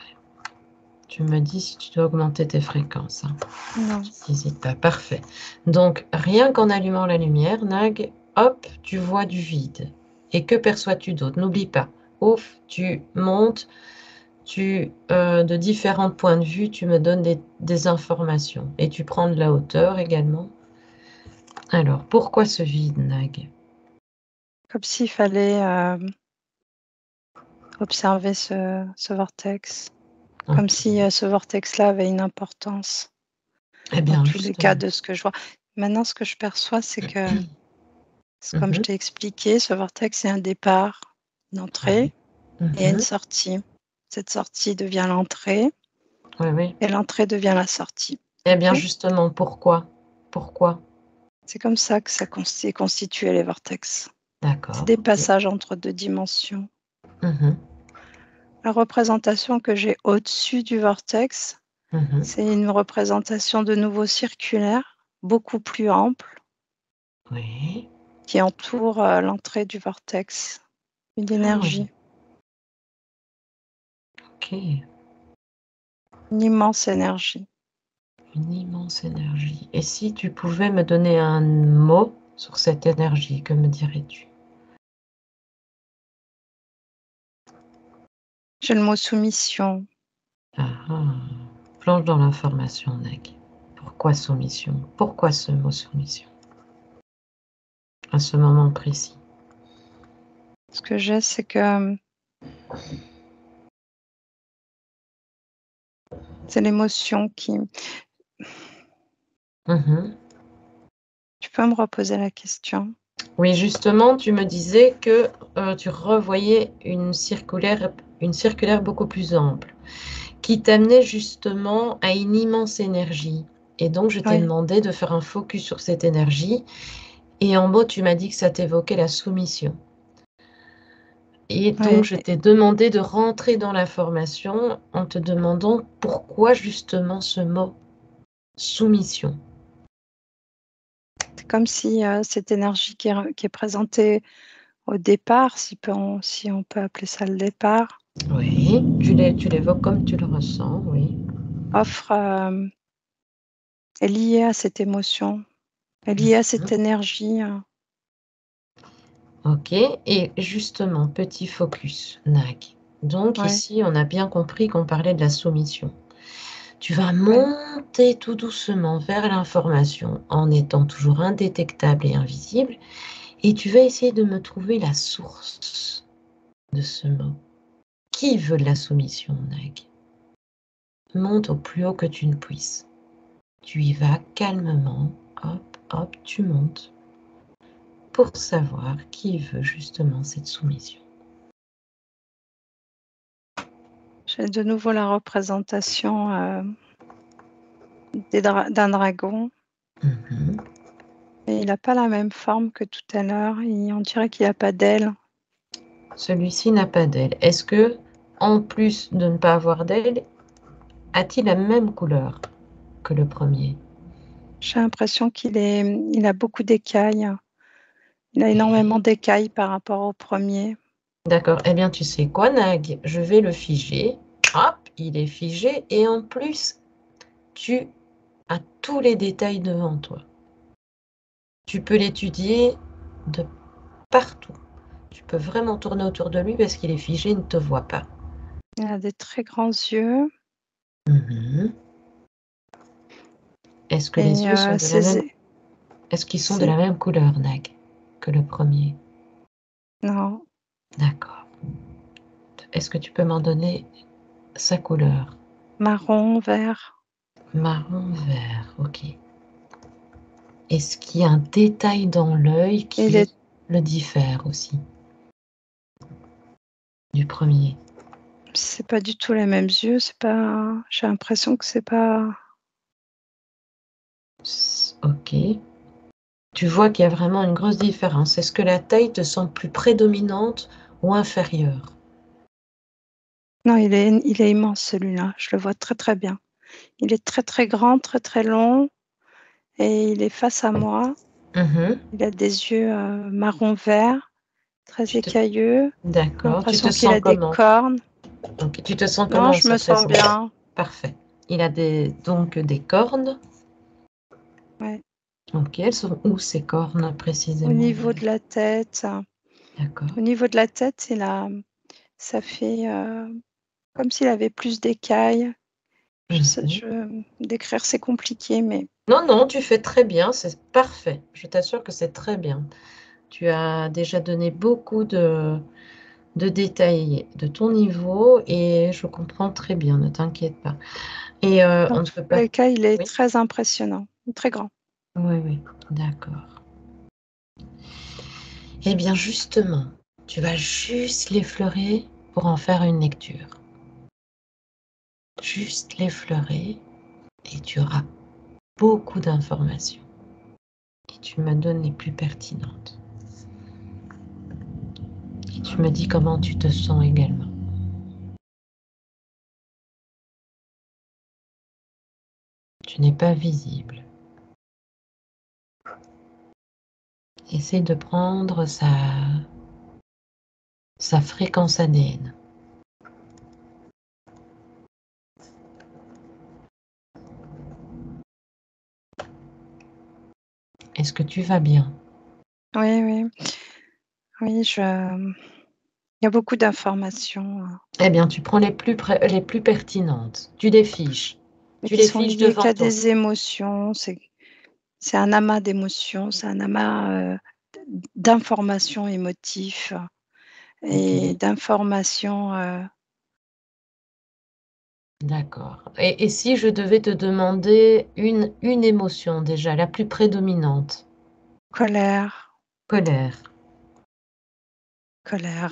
Speaker 1: Tu me dis si tu dois augmenter tes fréquences. Hein.
Speaker 2: Non.
Speaker 1: N'hésite pas. Parfait. Donc, rien qu'en allumant la lumière, Nag, hop, tu vois du vide. Et que perçois-tu d'autre? N'oublie pas. Ouf, tu montes. De différents points de vue, tu me donnes des informations. Et tu prends de la hauteur également. Alors, pourquoi ce vide, Nag?
Speaker 2: Comme s'il fallait observer ce vortex. Comme si ce vortex-là avait une importance.
Speaker 1: Eh bien,
Speaker 2: dans tous
Speaker 1: justement.
Speaker 2: les cas de ce que je vois. Maintenant, ce que je perçois, c'est que, comme je t'ai expliqué, ce vortex, c'est un départ, une entrée et une sortie. Cette sortie devient l'entrée et l'entrée devient la sortie.
Speaker 1: Eh bien, justement, pourquoi? Pourquoi?
Speaker 2: C'est comme ça que ça est constitué, les vortex.
Speaker 1: D'accord.
Speaker 2: C'est des passages entre deux dimensions.
Speaker 1: Mhm.
Speaker 2: La représentation que j'ai au-dessus du vortex, c'est une représentation de nouveau circulaire, beaucoup plus ample,
Speaker 1: Oui.
Speaker 2: qui entoure l'entrée du vortex. Une énergie.
Speaker 1: Ok.
Speaker 2: Une immense énergie.
Speaker 1: Une immense énergie. Et si tu pouvais me donner un mot sur cette énergie, que me dirais-tu?
Speaker 2: J'ai le mot soumission.
Speaker 1: Plonge dans l'information, Nag. Pourquoi soumission? Pourquoi ce mot soumission? À ce moment précis.
Speaker 2: Ce que j'ai, c'est que c'est l'émotion qui... Tu peux me reposer la question?
Speaker 1: Oui, justement, tu me disais que tu revoyais une circulaire beaucoup plus ample, qui t'amenait justement à une immense énergie. Et donc, je t'ai demandé de faire un focus sur cette énergie. Et en mots, tu m'as dit que ça t'évoquait la soumission. Et donc, je t'ai demandé de rentrer dans la formation en te demandant pourquoi justement ce mot soumission.
Speaker 2: C'est comme si cette énergie qui est présentée au départ, si on peut appeler ça le départ.
Speaker 1: Oui, tu l'évoques comme tu le ressens, oui.
Speaker 2: Est liée à cette émotion, est liée à cette énergie.
Speaker 1: Ok, et justement, petit focus, Nag. Donc ici, on a bien compris qu'on parlait de la soumission. Tu vas monter tout doucement vers l'information en étant toujours indétectable et invisible, et tu vas essayer de me trouver la source de ce mot. Qui veut de la soumission, Nag? Monte au plus haut que tu ne puisses. Tu y vas calmement, hop, hop, tu montes pour savoir qui veut justement cette soumission.
Speaker 2: J'ai de nouveau la représentation d'un dragon. Et il n'a pas la même forme que tout à l'heure. On dirait qu'il n'a pas d'ailes.
Speaker 1: Celui-ci n'a pas d'aile. Est-ce que, en plus de ne pas avoir d'aile, a-t-il la même couleur que le premier?
Speaker 2: J'ai l'impression il a beaucoup d'écailles. Il a énormément d'écailles par rapport au premier.
Speaker 1: D'accord. Eh bien, tu sais quoi, Nag? Je vais le figer. Hop, il est figé et en plus, tu as tous les détails devant toi. Tu peux l'étudier de partout. Tu peux vraiment tourner autour de lui parce qu'il est figé, il ne te voit pas.
Speaker 2: Il a des très grands yeux.
Speaker 1: Est-ce que les yeux sont de la même... Est-ce qu'ils sont de la même couleur, Nag, que le premier?
Speaker 2: Non.
Speaker 1: D'accord. Est-ce que tu peux m'en donner sa couleur?
Speaker 2: Marron, vert.
Speaker 1: Marron, vert, ok. Est-ce qu'il y a un détail dans l'œil qui le diffère aussi du premier?
Speaker 2: C'est pas du tout les mêmes yeux, c'est pas... J'ai l'impression que c'est pas...
Speaker 1: Ok. Tu vois qu'il y a vraiment une grosse différence. Est-ce que la taille te semble plus prédominante ou inférieure?
Speaker 2: Non, il est immense celui-là, je le vois très très bien. Il est très très grand, très très long et il est face à moi. Il a des yeux marron-vert, très écailleux.
Speaker 1: D'accord. Tu te
Speaker 2: L'impression qu'il
Speaker 1: sens
Speaker 2: a des
Speaker 1: comment?
Speaker 2: cornes.
Speaker 1: Donc, tu te sens
Speaker 2: Non,
Speaker 1: comment en
Speaker 2: je me
Speaker 1: sa
Speaker 2: sens
Speaker 1: présence?
Speaker 2: bien.
Speaker 1: Parfait. Il a donc des cornes.
Speaker 2: Ouais.
Speaker 1: Ok, elles sont où ces cornes précisément?
Speaker 2: Au niveau de la tête.
Speaker 1: D'accord.
Speaker 2: Au niveau de la tête, ça fait comme s'il avait plus d'écailles. Décrire, c'est compliqué, mais...
Speaker 1: Non, non, tu fais très bien, c'est parfait. Je t'assure que c'est très bien. Tu as déjà donné beaucoup de détails de ton niveau et je comprends très bien, ne t'inquiète pas. Et
Speaker 2: Dans
Speaker 1: on ne
Speaker 2: tous
Speaker 1: peut pas...
Speaker 2: les cas, il est
Speaker 1: Oui,
Speaker 2: très impressionnant, très grand.
Speaker 1: oui, oui, d'accord. Eh bien, justement, tu vas juste l'effleurer pour en faire une lecture. Juste l'effleurer et tu auras beaucoup d'informations. Et tu me donnes les plus pertinentes. Et tu me dis comment tu te sens également. Tu n'es pas visible. Essaie de prendre sa fréquence ADN. Est-ce que tu vas bien?
Speaker 2: Oui, oui. Oui, il y a beaucoup d'informations
Speaker 1: Eh bien, tu prends les plus pertinentes. Tu les fiches. Tu
Speaker 2: qui
Speaker 1: les
Speaker 2: sont
Speaker 1: fiches
Speaker 2: liées
Speaker 1: devant
Speaker 2: qu'à
Speaker 1: toi.
Speaker 2: des émotions. C'est un amas d'émotions, c'est un amas d'informations émotives et d'informations.
Speaker 1: D'accord. Et si je devais te demander une émotion déjà, la plus prédominante?
Speaker 2: Colère,
Speaker 1: Colère.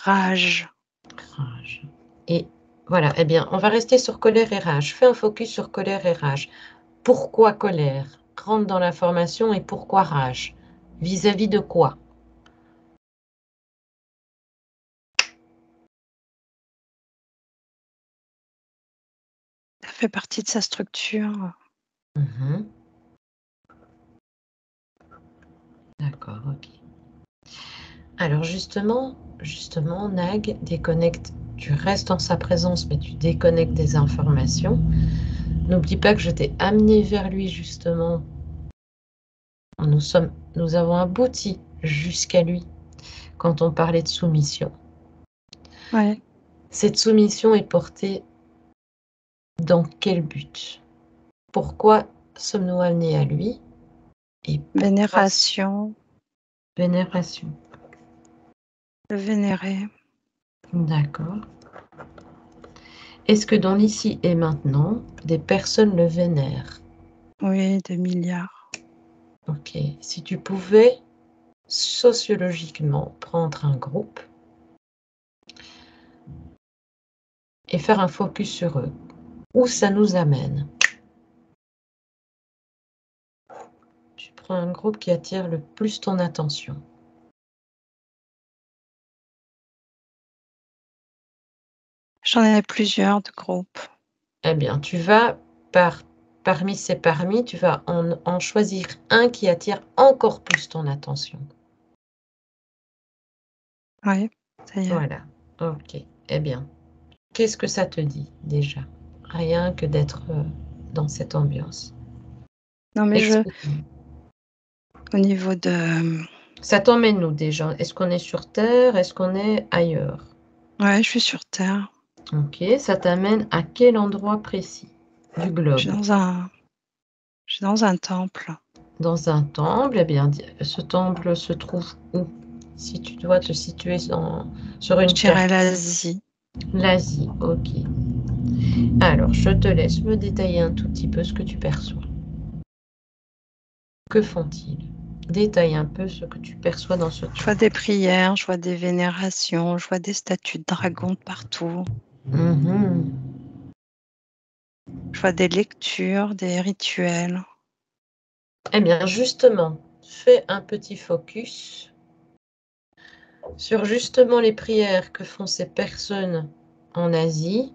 Speaker 2: rage.
Speaker 1: Rage. Et voilà, eh bien, on va rester sur colère et rage. Fais un focus sur colère et rage. Pourquoi colère? Rentre dans l'information et pourquoi rage? Vis-à-vis de quoi?
Speaker 2: Ça fait partie de sa structure.
Speaker 1: D'accord, ok. Alors justement, Nag, déconnecte. Tu restes en sa présence, mais tu déconnectes des informations. N'oublie pas que je t'ai amené vers lui justement. Nous avons abouti jusqu'à lui quand on parlait de soumission.
Speaker 2: Ouais.
Speaker 1: Cette soumission est portée dans quel but? Pourquoi sommes-nous amenés à lui? Et pourquoi
Speaker 2: Vénération,
Speaker 1: vénération?
Speaker 2: le vénérer.
Speaker 1: D'accord. Est-ce que dans l'ici et maintenant, des personnes le vénèrent?
Speaker 2: Oui, des milliards.
Speaker 1: Ok. Si tu pouvais sociologiquement prendre un groupe et faire un focus sur eux, où ça nous amène? Tu prends un groupe qui attire le plus ton attention.
Speaker 2: J'en ai plusieurs de groupes.
Speaker 1: Eh bien, tu vas parmi ces tu vas en choisir un qui attire encore plus ton attention.
Speaker 2: Oui, ça y est.
Speaker 1: Voilà. Ok. Eh bien, qu'est-ce que ça te dit déjà? rien que d'être dans cette ambiance.
Speaker 2: Non, mais
Speaker 1: Explique-moi.
Speaker 2: au niveau de...
Speaker 1: Ça t'emmène où déjà? Est-ce qu'on est sur Terre? Est-ce qu'on est ailleurs?
Speaker 2: Ouais, je suis sur Terre.
Speaker 1: Ok, ça t'amène à quel endroit précis du
Speaker 2: Je suis
Speaker 1: globe?
Speaker 2: je suis dans un temple.
Speaker 1: Dans un temple, eh bien, ce temple se trouve où? Si tu dois te situer sur
Speaker 2: Je
Speaker 1: une
Speaker 2: dirais
Speaker 1: carte.
Speaker 2: l'Asie.
Speaker 1: L'Asie, ok. Alors, je te laisse me détailler un tout petit peu ce que tu perçois. Que font-ils? Détaille un peu ce que tu perçois dans ce
Speaker 2: Je vois
Speaker 1: temple.
Speaker 2: des prières, je vois des vénérations, je vois des statues de dragons partout.
Speaker 1: Mhm.
Speaker 2: Je vois des lectures, des rituels.
Speaker 1: Eh bien, justement, fais un petit focus sur justement les prières que font ces personnes en Asie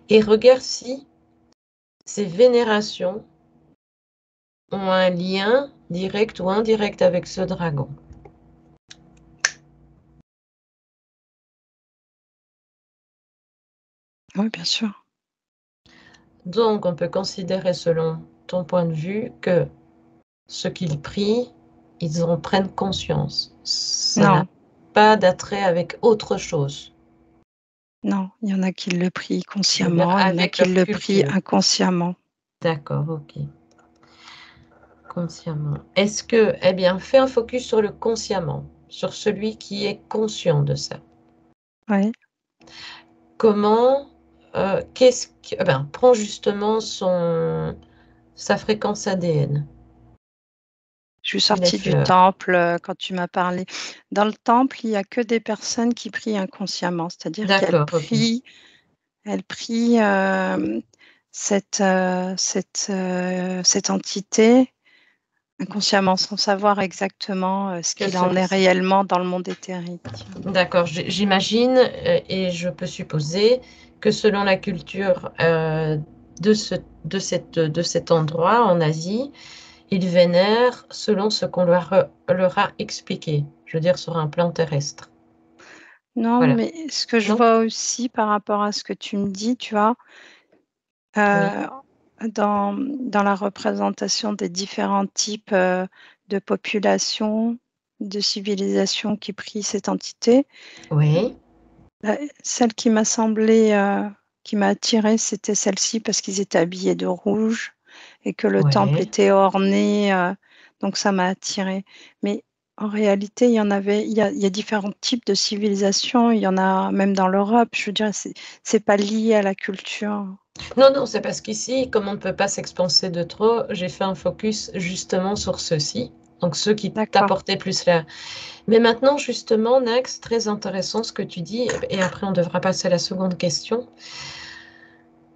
Speaker 1: et regarde si ces vénérations ont un lien direct ou indirect avec ce dragon.
Speaker 2: Oui, bien sûr.
Speaker 1: Donc, on peut considérer, selon ton point de vue, que ce qu'ils prient, ils en prennent conscience. Ça n'a
Speaker 2: Non,
Speaker 1: pas d'attrait avec autre chose.
Speaker 2: non, il y en a qui le prient
Speaker 1: Je veux dire,
Speaker 2: consciemment, il y en a
Speaker 1: avec
Speaker 2: qui
Speaker 1: leur
Speaker 2: le prient
Speaker 1: culture.
Speaker 2: inconsciemment.
Speaker 1: D'accord, ok. Consciemment. Est-ce que, eh bien, fais un focus sur le consciemment, sur celui qui est conscient de ça.
Speaker 2: Oui.
Speaker 1: Comment, eh ben, prends justement sa fréquence ADN.
Speaker 2: Je suis
Speaker 1: Les
Speaker 2: sortie du
Speaker 1: fleurs.
Speaker 2: temple quand tu m'as parlé. Dans le temple, il n'y a que des personnes qui prient inconsciemment, c'est-à-dire qu'elles
Speaker 1: D'accord, ok.
Speaker 2: prient, elles prient cette entité inconsciemment, sans savoir exactement ce
Speaker 1: Que
Speaker 2: qu'il en est
Speaker 1: celui-ci.
Speaker 2: réellement dans le monde éthérique.
Speaker 1: D'accord, j'imagine et je peux supposer que selon la culture de de cet endroit en Asie, ils vénèrent selon ce qu'on leur a expliqué, je veux dire sur un plan terrestre.
Speaker 2: Non,
Speaker 1: Voilà,
Speaker 2: mais ce que je
Speaker 1: non?
Speaker 2: vois aussi par rapport à ce que tu me dis, tu vois,
Speaker 1: Oui,
Speaker 2: euh, dans la représentation des différents types de populations, de civilisations qui prient cette entité,
Speaker 1: oui,
Speaker 2: celle qui m'a semblé, qui m'a attirée, c'était celle-ci parce qu'ils étaient habillés de rouge et que le temple
Speaker 1: oui.
Speaker 2: était orné, donc ça m'a attirée. Mais en réalité, il y a différents types de civilisations, il y en a même dans l'Europe. Je veux dire, c'est pas lié à la culture.
Speaker 1: Non, non, c'est parce qu'ici, comme on ne peut pas s'expanser de trop, j'ai fait un focus justement sur ceux-ci, donc ceux qui
Speaker 2: D'accord.
Speaker 1: t'apportaient plus là. Mais maintenant, justement, Next, très intéressant ce que tu dis, et après on devra passer à la seconde question.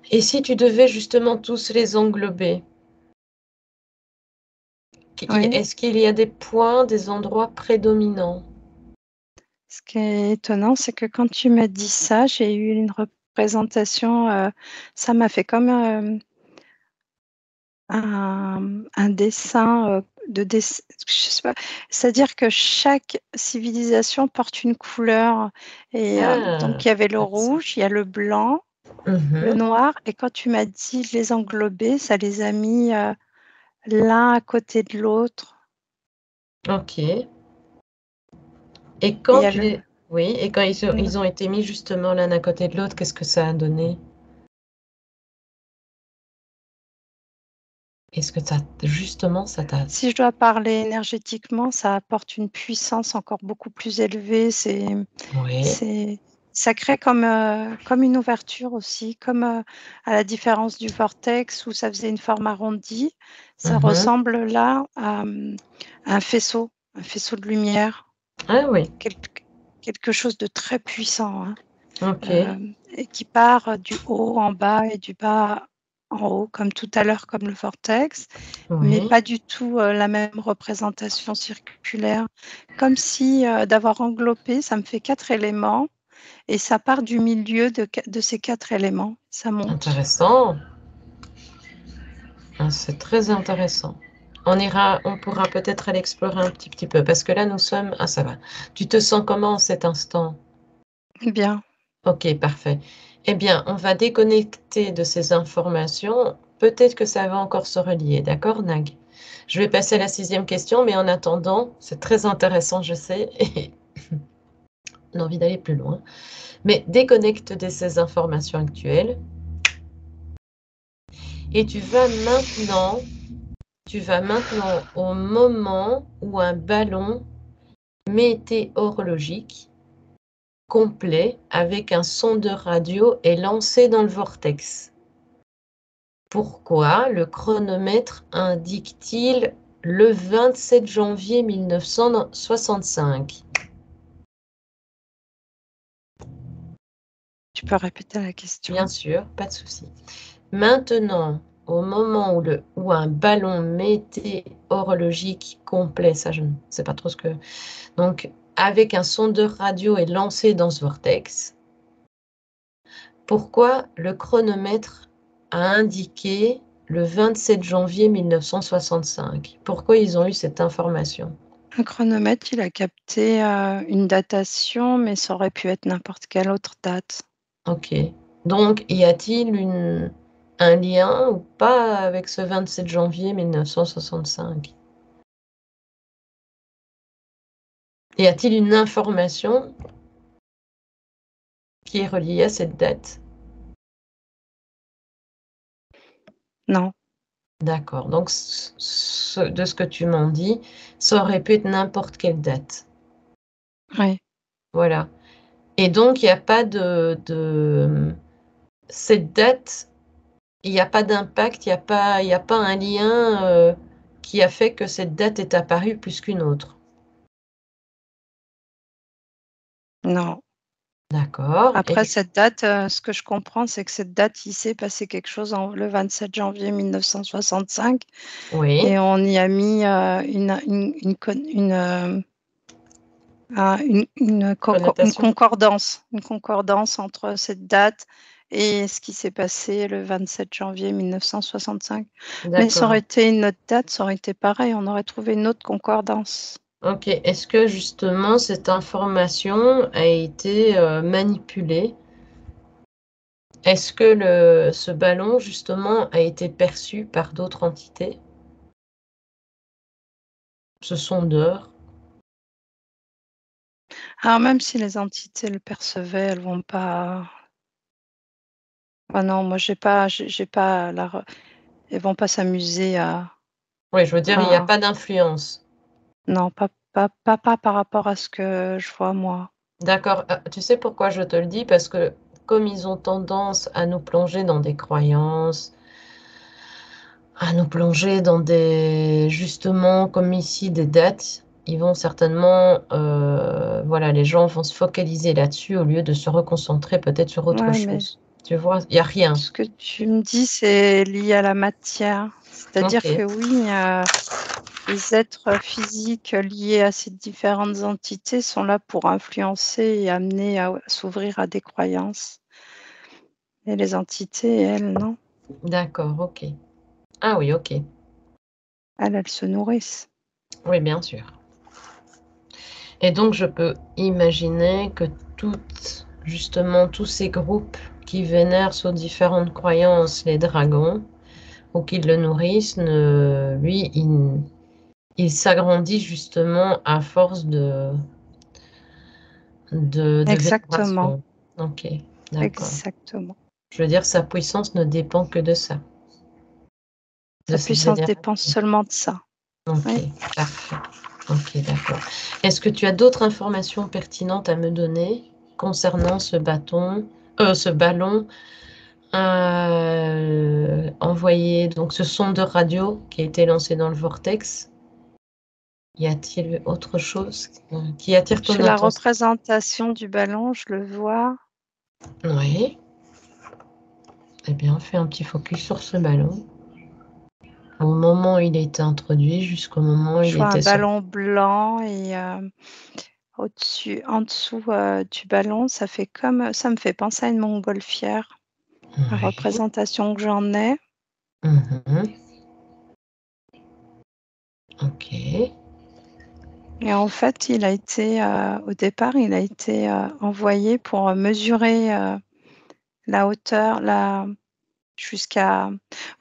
Speaker 1: Et si tu devais justement tous les englober,
Speaker 2: Oui.
Speaker 1: est-ce qu'il y a des points, des endroits prédominants?
Speaker 2: Ce qui est étonnant, c'est que quand tu m'as dit ça, j'ai eu une représentation, ça m'a fait comme un dessin je sais pas, c'est-à-dire que chaque civilisation porte une couleur et
Speaker 1: Ah,
Speaker 2: donc il y avait le
Speaker 1: intéressant.
Speaker 2: rouge, il y a le blanc, le
Speaker 1: Mhm,
Speaker 2: noir et quand tu m'as dit les englober, ça les a mis l'un à côté de l'autre
Speaker 1: ok. Et
Speaker 2: et il
Speaker 1: quand
Speaker 2: y a
Speaker 1: tu les... Oui, et quand ils ont été mis justement l'un à côté de l'autre, qu'est-ce que ça a donné? Est-ce que ça, justement, ça t'a...
Speaker 2: si je dois parler énergétiquement, ça apporte une puissance encore beaucoup plus élevée.
Speaker 1: Oui.
Speaker 2: C'est, ça crée comme une ouverture aussi, comme à la différence du vortex où ça faisait une forme arrondie. Ça
Speaker 1: Mhm.
Speaker 2: ressemble là à un faisceau de lumière,
Speaker 1: Ah oui,
Speaker 2: quelque chose de très puissant, hein,
Speaker 1: ok.
Speaker 2: et qui part du haut en bas et du bas en haut, comme tout à l'heure, comme le vortex, mais
Speaker 1: Oui.
Speaker 2: pas du tout la même représentation circulaire. Comme si d'avoir englobé, ça me fait 4 éléments et ça part du milieu de ces 4 éléments. Ça monte.
Speaker 1: Intéressant. Ah, c'est très intéressant. On pourra peut-être aller explorer un petit peu, parce que là, nous sommes... Ah, ça va. Tu te sens comment en cet instant?
Speaker 2: Bien.
Speaker 1: Ok, parfait. Eh bien, on va déconnecter de ces informations. Peut-être que ça va encore se relier, d'accord, Nag? Je vais passer à la
Speaker 2: Ok.
Speaker 1: 6e question, mais en attendant, c'est très intéressant, je sais, et on a envie d'aller plus loin. Mais déconnecte de ces informations actuelles et tu vas maintenant au moment où un ballon météorologique complet avec un sondeur radio est lancé dans le vortex. Pourquoi le chronomètre indique-t-il le 27 janvier 1965?
Speaker 2: Tu peux répéter la question?
Speaker 1: Bien sûr, pas de souci. Maintenant, au moment où un ballon météorologique complet, ça je ne sais pas trop ce que... Donc, avec un sondeur radio est lancé dans ce vortex, pourquoi le chronomètre a indiqué le 27 janvier 1965? Pourquoi ils ont eu cette information?
Speaker 2: Le chronomètre, il a capté une datation, mais ça aurait pu être n'importe quelle autre date.
Speaker 1: Ok. Donc, y a-t-il un lien ou pas avec ce 27 janvier 1965? Y a-t-il une information qui est reliée à cette date?
Speaker 2: Non,
Speaker 1: D'accord. Donc, de ce que tu m'en dis, ça aurait pu être n'importe quelle date.
Speaker 2: oui,
Speaker 1: Voilà. Et donc, il n'y a pas cette date, il n'y a pas d'impact, il y a pas un lien qui a fait que cette date est apparue plus qu'une autre.
Speaker 2: non.
Speaker 1: D'accord.
Speaker 2: Après cette date, ce que je comprends, c'est que cette date, il s'est passé quelque chose le 27 janvier 1965
Speaker 1: Oui,
Speaker 2: et on y a mis une
Speaker 1: connotation.
Speaker 2: concordance entre cette date et ce qui s'est passé le 27 janvier 1965. Mais ça aurait
Speaker 1: D'accord.
Speaker 2: été une autre date, ça aurait été pareil, on aurait trouvé une autre concordance.
Speaker 1: Ok. Est-ce que justement cette information a été manipulée? Est-ce que ce ballon justement a été perçu par d'autres entités? Ce sondeur?
Speaker 2: Alors même si les entités le percevaient, elles vont pas. Ah non, moi j'ai pas elles vont pas s'amuser
Speaker 1: Oui, je veux dire, il n'y a
Speaker 2: à.
Speaker 1: pas d'influence.
Speaker 2: Non, pas par rapport à ce que je vois moi.
Speaker 1: D'accord. Tu sais pourquoi je te le dis? Parce que comme ils ont tendance à nous plonger dans des croyances, à nous plonger dans justement, comme ici, des dates, ils vont certainement, voilà, les gens vont se focaliser là-dessus au lieu de se reconcentrer peut-être sur autre
Speaker 2: Ouais, mais
Speaker 1: chose. Tu vois, il n'y a rien.
Speaker 2: ce que tu me dis, c'est lié à la matière. C'est-à-dire que
Speaker 1: Ok.
Speaker 2: oui, les êtres physiques liés à ces différentes entités sont là pour influencer et amener à s'ouvrir à des croyances. Et les entités, elles, non.
Speaker 1: D'accord, ok. Ah oui, ok.
Speaker 2: Elles se nourrissent.
Speaker 1: Oui, bien sûr. Et donc, je peux imaginer que justement, tous ces groupes qui vénèrent sous différentes croyances les dragons ou qui le nourrissent, lui, il s'agrandit justement à force de
Speaker 2: Exactement,
Speaker 1: vénération. Ok, d'accord.
Speaker 2: exactement.
Speaker 1: Je veux dire, sa puissance ne dépend que de ça, de
Speaker 2: Sa
Speaker 1: cette
Speaker 2: puissance dépend
Speaker 1: vénération.
Speaker 2: seulement de ça.
Speaker 1: Ok,
Speaker 2: Oui.
Speaker 1: parfait. Ok, d'accord. Est-ce que tu as d'autres informations pertinentes à me donner concernant ce ballon envoyé, donc ce sondeur radio qui a été lancé dans le vortex? Y a-t-il autre chose qui attire ton
Speaker 2: Sur la
Speaker 1: attention?
Speaker 2: représentation du ballon, je le vois.
Speaker 1: Oui. Eh bien, fais un petit focus sur ce ballon. Au moment où il a été introduit jusqu'au moment où il
Speaker 2: Je vois un
Speaker 1: était sorti.
Speaker 2: ballon blanc et en dessous du ballon, ça me fait penser à une montgolfière. La
Speaker 1: Oui.
Speaker 2: représentation que j'en ai,
Speaker 1: Mhm. Ok.
Speaker 2: Et en fait, il a été, au départ, il a été envoyé pour mesurer la hauteur,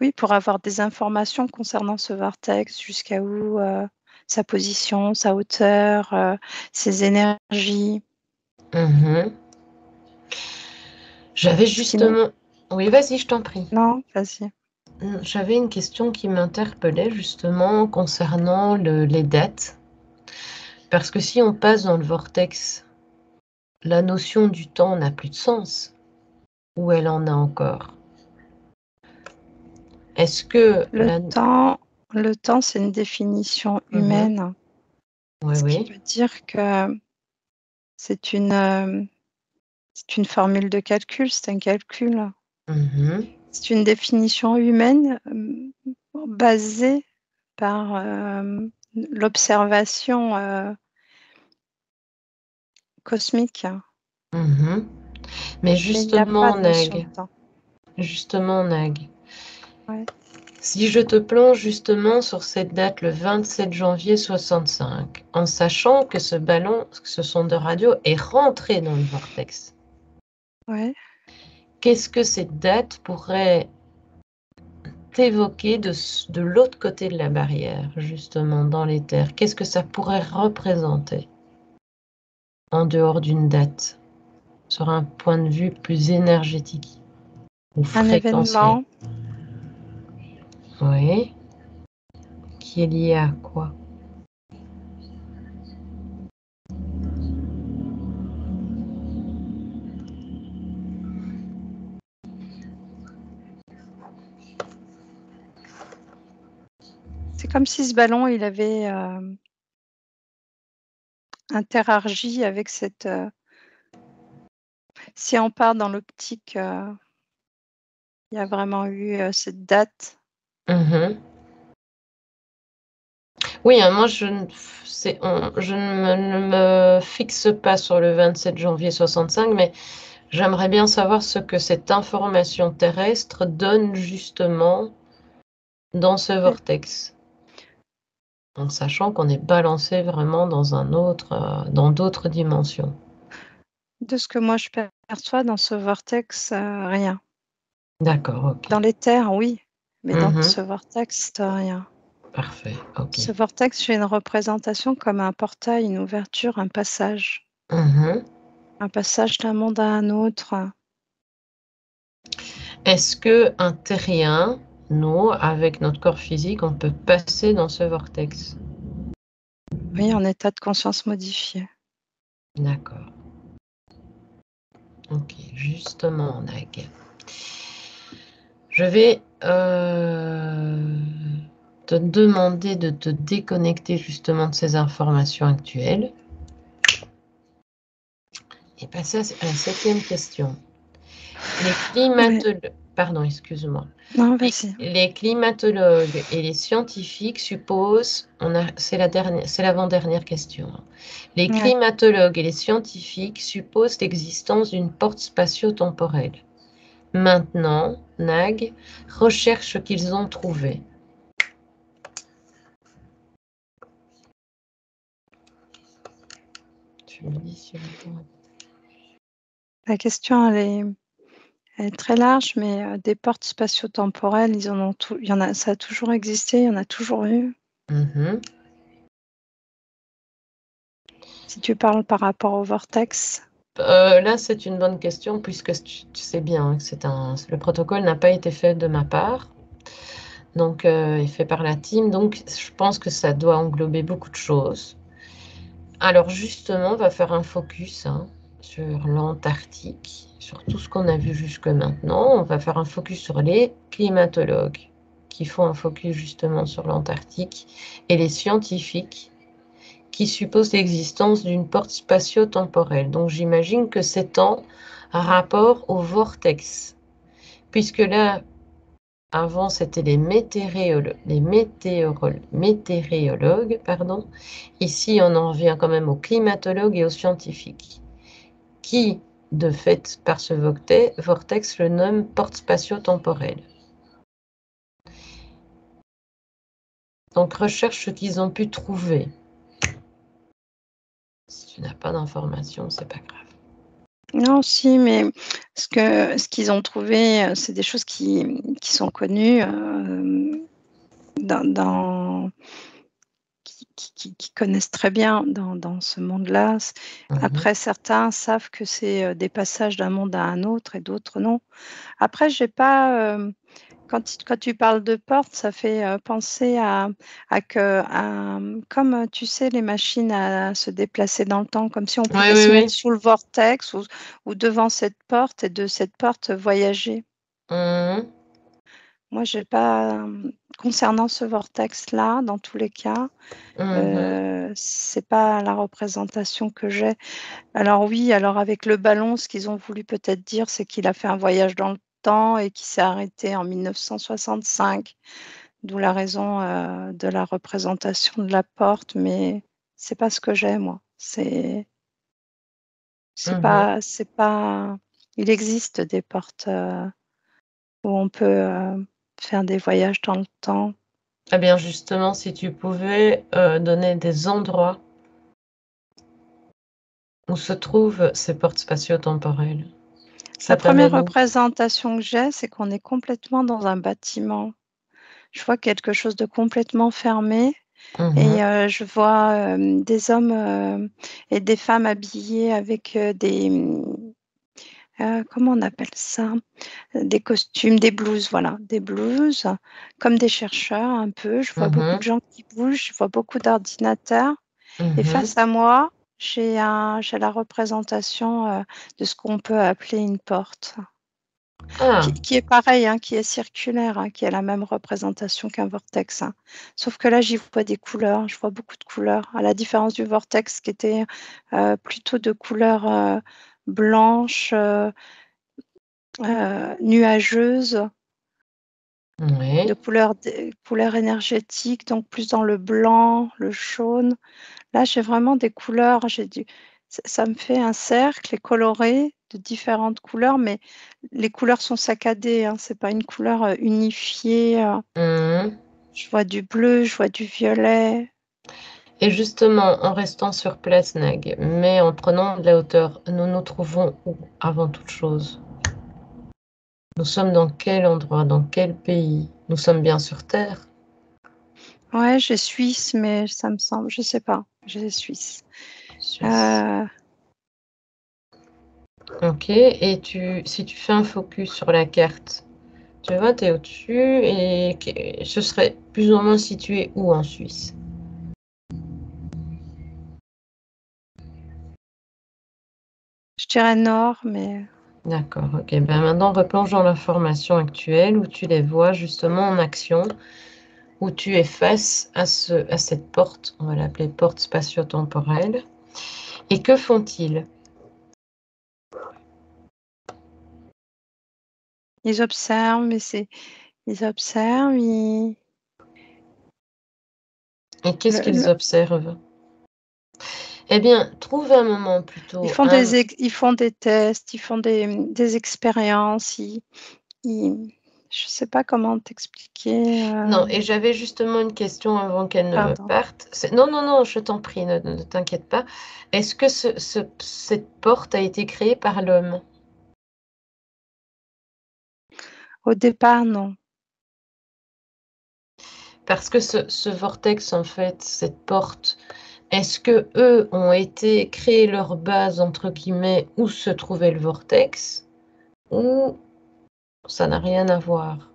Speaker 2: oui, pour avoir des informations concernant ce vortex, jusqu'à où sa position, sa hauteur, ses énergies.
Speaker 1: Mhm. J'avais justement... Oui, vas-y, je t'en prie.
Speaker 2: Non, vas-y.
Speaker 1: J'avais une question qui m'interpellait justement concernant les dates. Parce que si on passe dans le vortex, la notion du temps n'a plus de sens. Ou elle en a encore? Est-ce que
Speaker 2: Le temps, c'est une définition
Speaker 1: Mhm.
Speaker 2: humaine,
Speaker 1: Oui,
Speaker 2: ce qui
Speaker 1: oui.
Speaker 2: veut dire que c'est une formule de calcul, c'est un calcul.
Speaker 1: Mhm.
Speaker 2: C'est une définition humaine basée par l'observation cosmique.
Speaker 1: Mhm. Mais
Speaker 2: Mais il n'y a pas
Speaker 1: justement,
Speaker 2: de notion de
Speaker 1: Nag,
Speaker 2: temps. Ouais.
Speaker 1: si je te plonge justement sur cette date, le 27 janvier 65, en sachant que ce ballon, ce son de radio, est rentré dans le vortex,
Speaker 2: Ouais.
Speaker 1: qu'est-ce que cette date pourrait évoquer de l'autre côté de la barrière, justement, dans l'éther? Qu'est-ce que ça pourrait représenter en dehors d'une date, sur un point de vue plus énergétique ou
Speaker 2: Un
Speaker 1: fréquentiel?
Speaker 2: événement,
Speaker 1: Oui, qui est lié à quoi?
Speaker 2: c'est comme si ce ballon, il avait interagi avec cette... si on part dans l'optique, il y a vraiment eu cette date.
Speaker 1: Mhm. Oui, hein, moi, je ne me fixe pas sur le 27 janvier 65, mais j'aimerais bien savoir ce que cette information terrestre donne justement dans ce
Speaker 2: Ouais.
Speaker 1: vortex, en sachant qu'on est balancé vraiment dans dans d'autres dimensions.
Speaker 2: De ce que moi je perçois dans ce vortex, rien.
Speaker 1: D'accord, ok.
Speaker 2: Dans l'éther, oui, mais dans
Speaker 1: Mhm.
Speaker 2: ce vortex, rien.
Speaker 1: Parfait, ok.
Speaker 2: Ce vortex, j'ai une représentation comme un portail, une ouverture, un passage.
Speaker 1: Mhm.
Speaker 2: Un passage d'un monde à un autre.
Speaker 1: Est-ce que un terrien, nous, avec notre corps physique, on peut passer dans ce vortex?
Speaker 2: Oui, en état de conscience modifié.
Speaker 1: D'accord. Ok, justement, Nag. Je vais te demander de te déconnecter justement de ces informations actuelles et passer à la septième question. Les
Speaker 2: Ouais.
Speaker 1: climatologues, pardon, excuse-moi.
Speaker 2: Non, vas-y.
Speaker 1: Les climatologues et les scientifiques supposent, c'est c'est l'avant-dernière question, hein. Les
Speaker 2: Ouais.
Speaker 1: climatologues et les scientifiques supposent l'existence d'une porte spatio-temporelle. Maintenant, Nag recherche ce qu'ils ont trouvé. Tu me dis si on pourra.
Speaker 2: La question, elle est très large, mais des portes spatio-temporelles, ils en ont tout. Il y en a, ça a toujours existé, il y en a toujours eu.
Speaker 1: Mhm.
Speaker 2: Si tu parles par rapport au vortex,
Speaker 1: Là, c'est une bonne question puisque tu sais bien, hein, que le protocole n'a pas été fait de ma part, donc est fait par la team, donc je pense que ça doit englober beaucoup de choses. Alors justement, on va faire un focus, hein, sur l'Antarctique, sur tout ce qu'on a vu jusque maintenant. On va faire un focus sur les climatologues qui font un focus justement sur l'Antarctique et les scientifiques qui supposent l'existence d'une porte spatio-temporelle. Donc j'imagine que c'est en rapport au vortex, puisque là, avant, c'était météorologues, pardon. Ici, on en revient quand même aux climatologues et aux scientifiques, qui, de fait, par ce vortex, le nomment porte spatio-temporelle. Donc, recherche ce qu'ils ont pu trouver. tu n'as pas d'informations, c'est pas grave.
Speaker 2: Non, si, mais ce qu'ils ont trouvé, c'est des choses qui sont connues qui connaissent très bien dans ce monde-là. Après, certains savent que c'est des passages d'un monde à un autre et d'autres non. Après, j'ai pas. Quand tu parles de porte, ça fait penser comme tu sais, les machines à se déplacer dans le temps, comme si on pouvait se mettre sous le vortex ou devant cette porte et de cette porte voyager. Moi, j'ai pas, concernant ce vortex-là, dans tous les cas, c'est pas la représentation que j'ai. Alors oui, alors avec le ballon, ce qu'ils ont voulu peut-être dire, c'est qu'il a fait un voyage dans le temps et qu'il s'est arrêté en 1965, d'où la raison de la représentation de la porte, mais c'est pas ce que j'ai, moi. C'est pas, il existe des portes où on peut faire des voyages dans le temps.
Speaker 1: Eh bien, justement, si tu pouvais donner des endroits où se trouvent ces portes spatio-temporelles, ça
Speaker 2: La première
Speaker 1: t'amène où?
Speaker 2: représentation que j'ai, c'est qu'on est complètement dans un bâtiment. Je vois quelque chose de complètement fermé et je vois des hommes et des femmes habillés avec comment on appelle ça? Des costumes, des blouses, voilà, des blouses, comme des chercheurs un peu. Je vois beaucoup de gens qui bougent, je vois beaucoup d'ordinateurs et face à moi, j'ai la représentation de ce qu'on peut appeler une porte.
Speaker 1: Ah,
Speaker 2: Qui est pareil, hein, qui est circulaire, hein, qui a la même représentation qu'un vortex, hein. Sauf que là, j'y vois des couleurs, je vois beaucoup de couleurs, à la différence du vortex qui était plutôt de couleurs blanches, nuageuses, de
Speaker 1: oui.
Speaker 2: couleurs énergétiques, donc plus dans le blanc, le jaune. Là, j'ai vraiment des couleurs, ça me fait un cercle et coloré de différentes couleurs, mais les couleurs sont saccadées, hein, c'est pas une couleur unifiée. Je vois du bleu, je vois du violet.
Speaker 1: Et justement, en restant sur place, Nag, mais en prenant de la hauteur, nous nous trouvons où avant toute chose? Nous sommes dans quel endroit, dans quel pays? Nous sommes bien sur Terre?
Speaker 2: Ouais, j'ai Suisse, mais ça me semble, je sais pas, j'ai Suisse.
Speaker 1: Suisse. Ok, et si tu fais un focus sur la carte, tu vois, tu es au-dessus et ce serait plus ou moins situé où en Suisse?
Speaker 2: Je dirais nord, mais
Speaker 1: D'accord, ok. Ben maintenant, replonge dans l'information actuelle où tu les vois justement en action, où tu es face à cette porte, on va l'appeler porte spatio-temporelle. Et que font-ils?
Speaker 2: ils observent, ils observent,
Speaker 1: Et qu'est-ce qu'ils
Speaker 2: le-
Speaker 1: observent? Eh bien, trouve un moment plutôt.
Speaker 2: ils font des tests, ils font des expériences, je sais pas comment t'expliquer.
Speaker 1: Non, et j'avais justement une question avant qu'elle ne me
Speaker 2: Pardon.
Speaker 1: parte. Non, non, non, je t'en prie, ne t'inquiète pas. Est-ce que cette porte a été créée par l'homme?
Speaker 2: Au départ, non.
Speaker 1: Parce que ce vortex, en fait, cette porte, est-ce que eux ont été créer leur base, entre guillemets, où se trouvait le vortex, ou ça n'a rien à voir?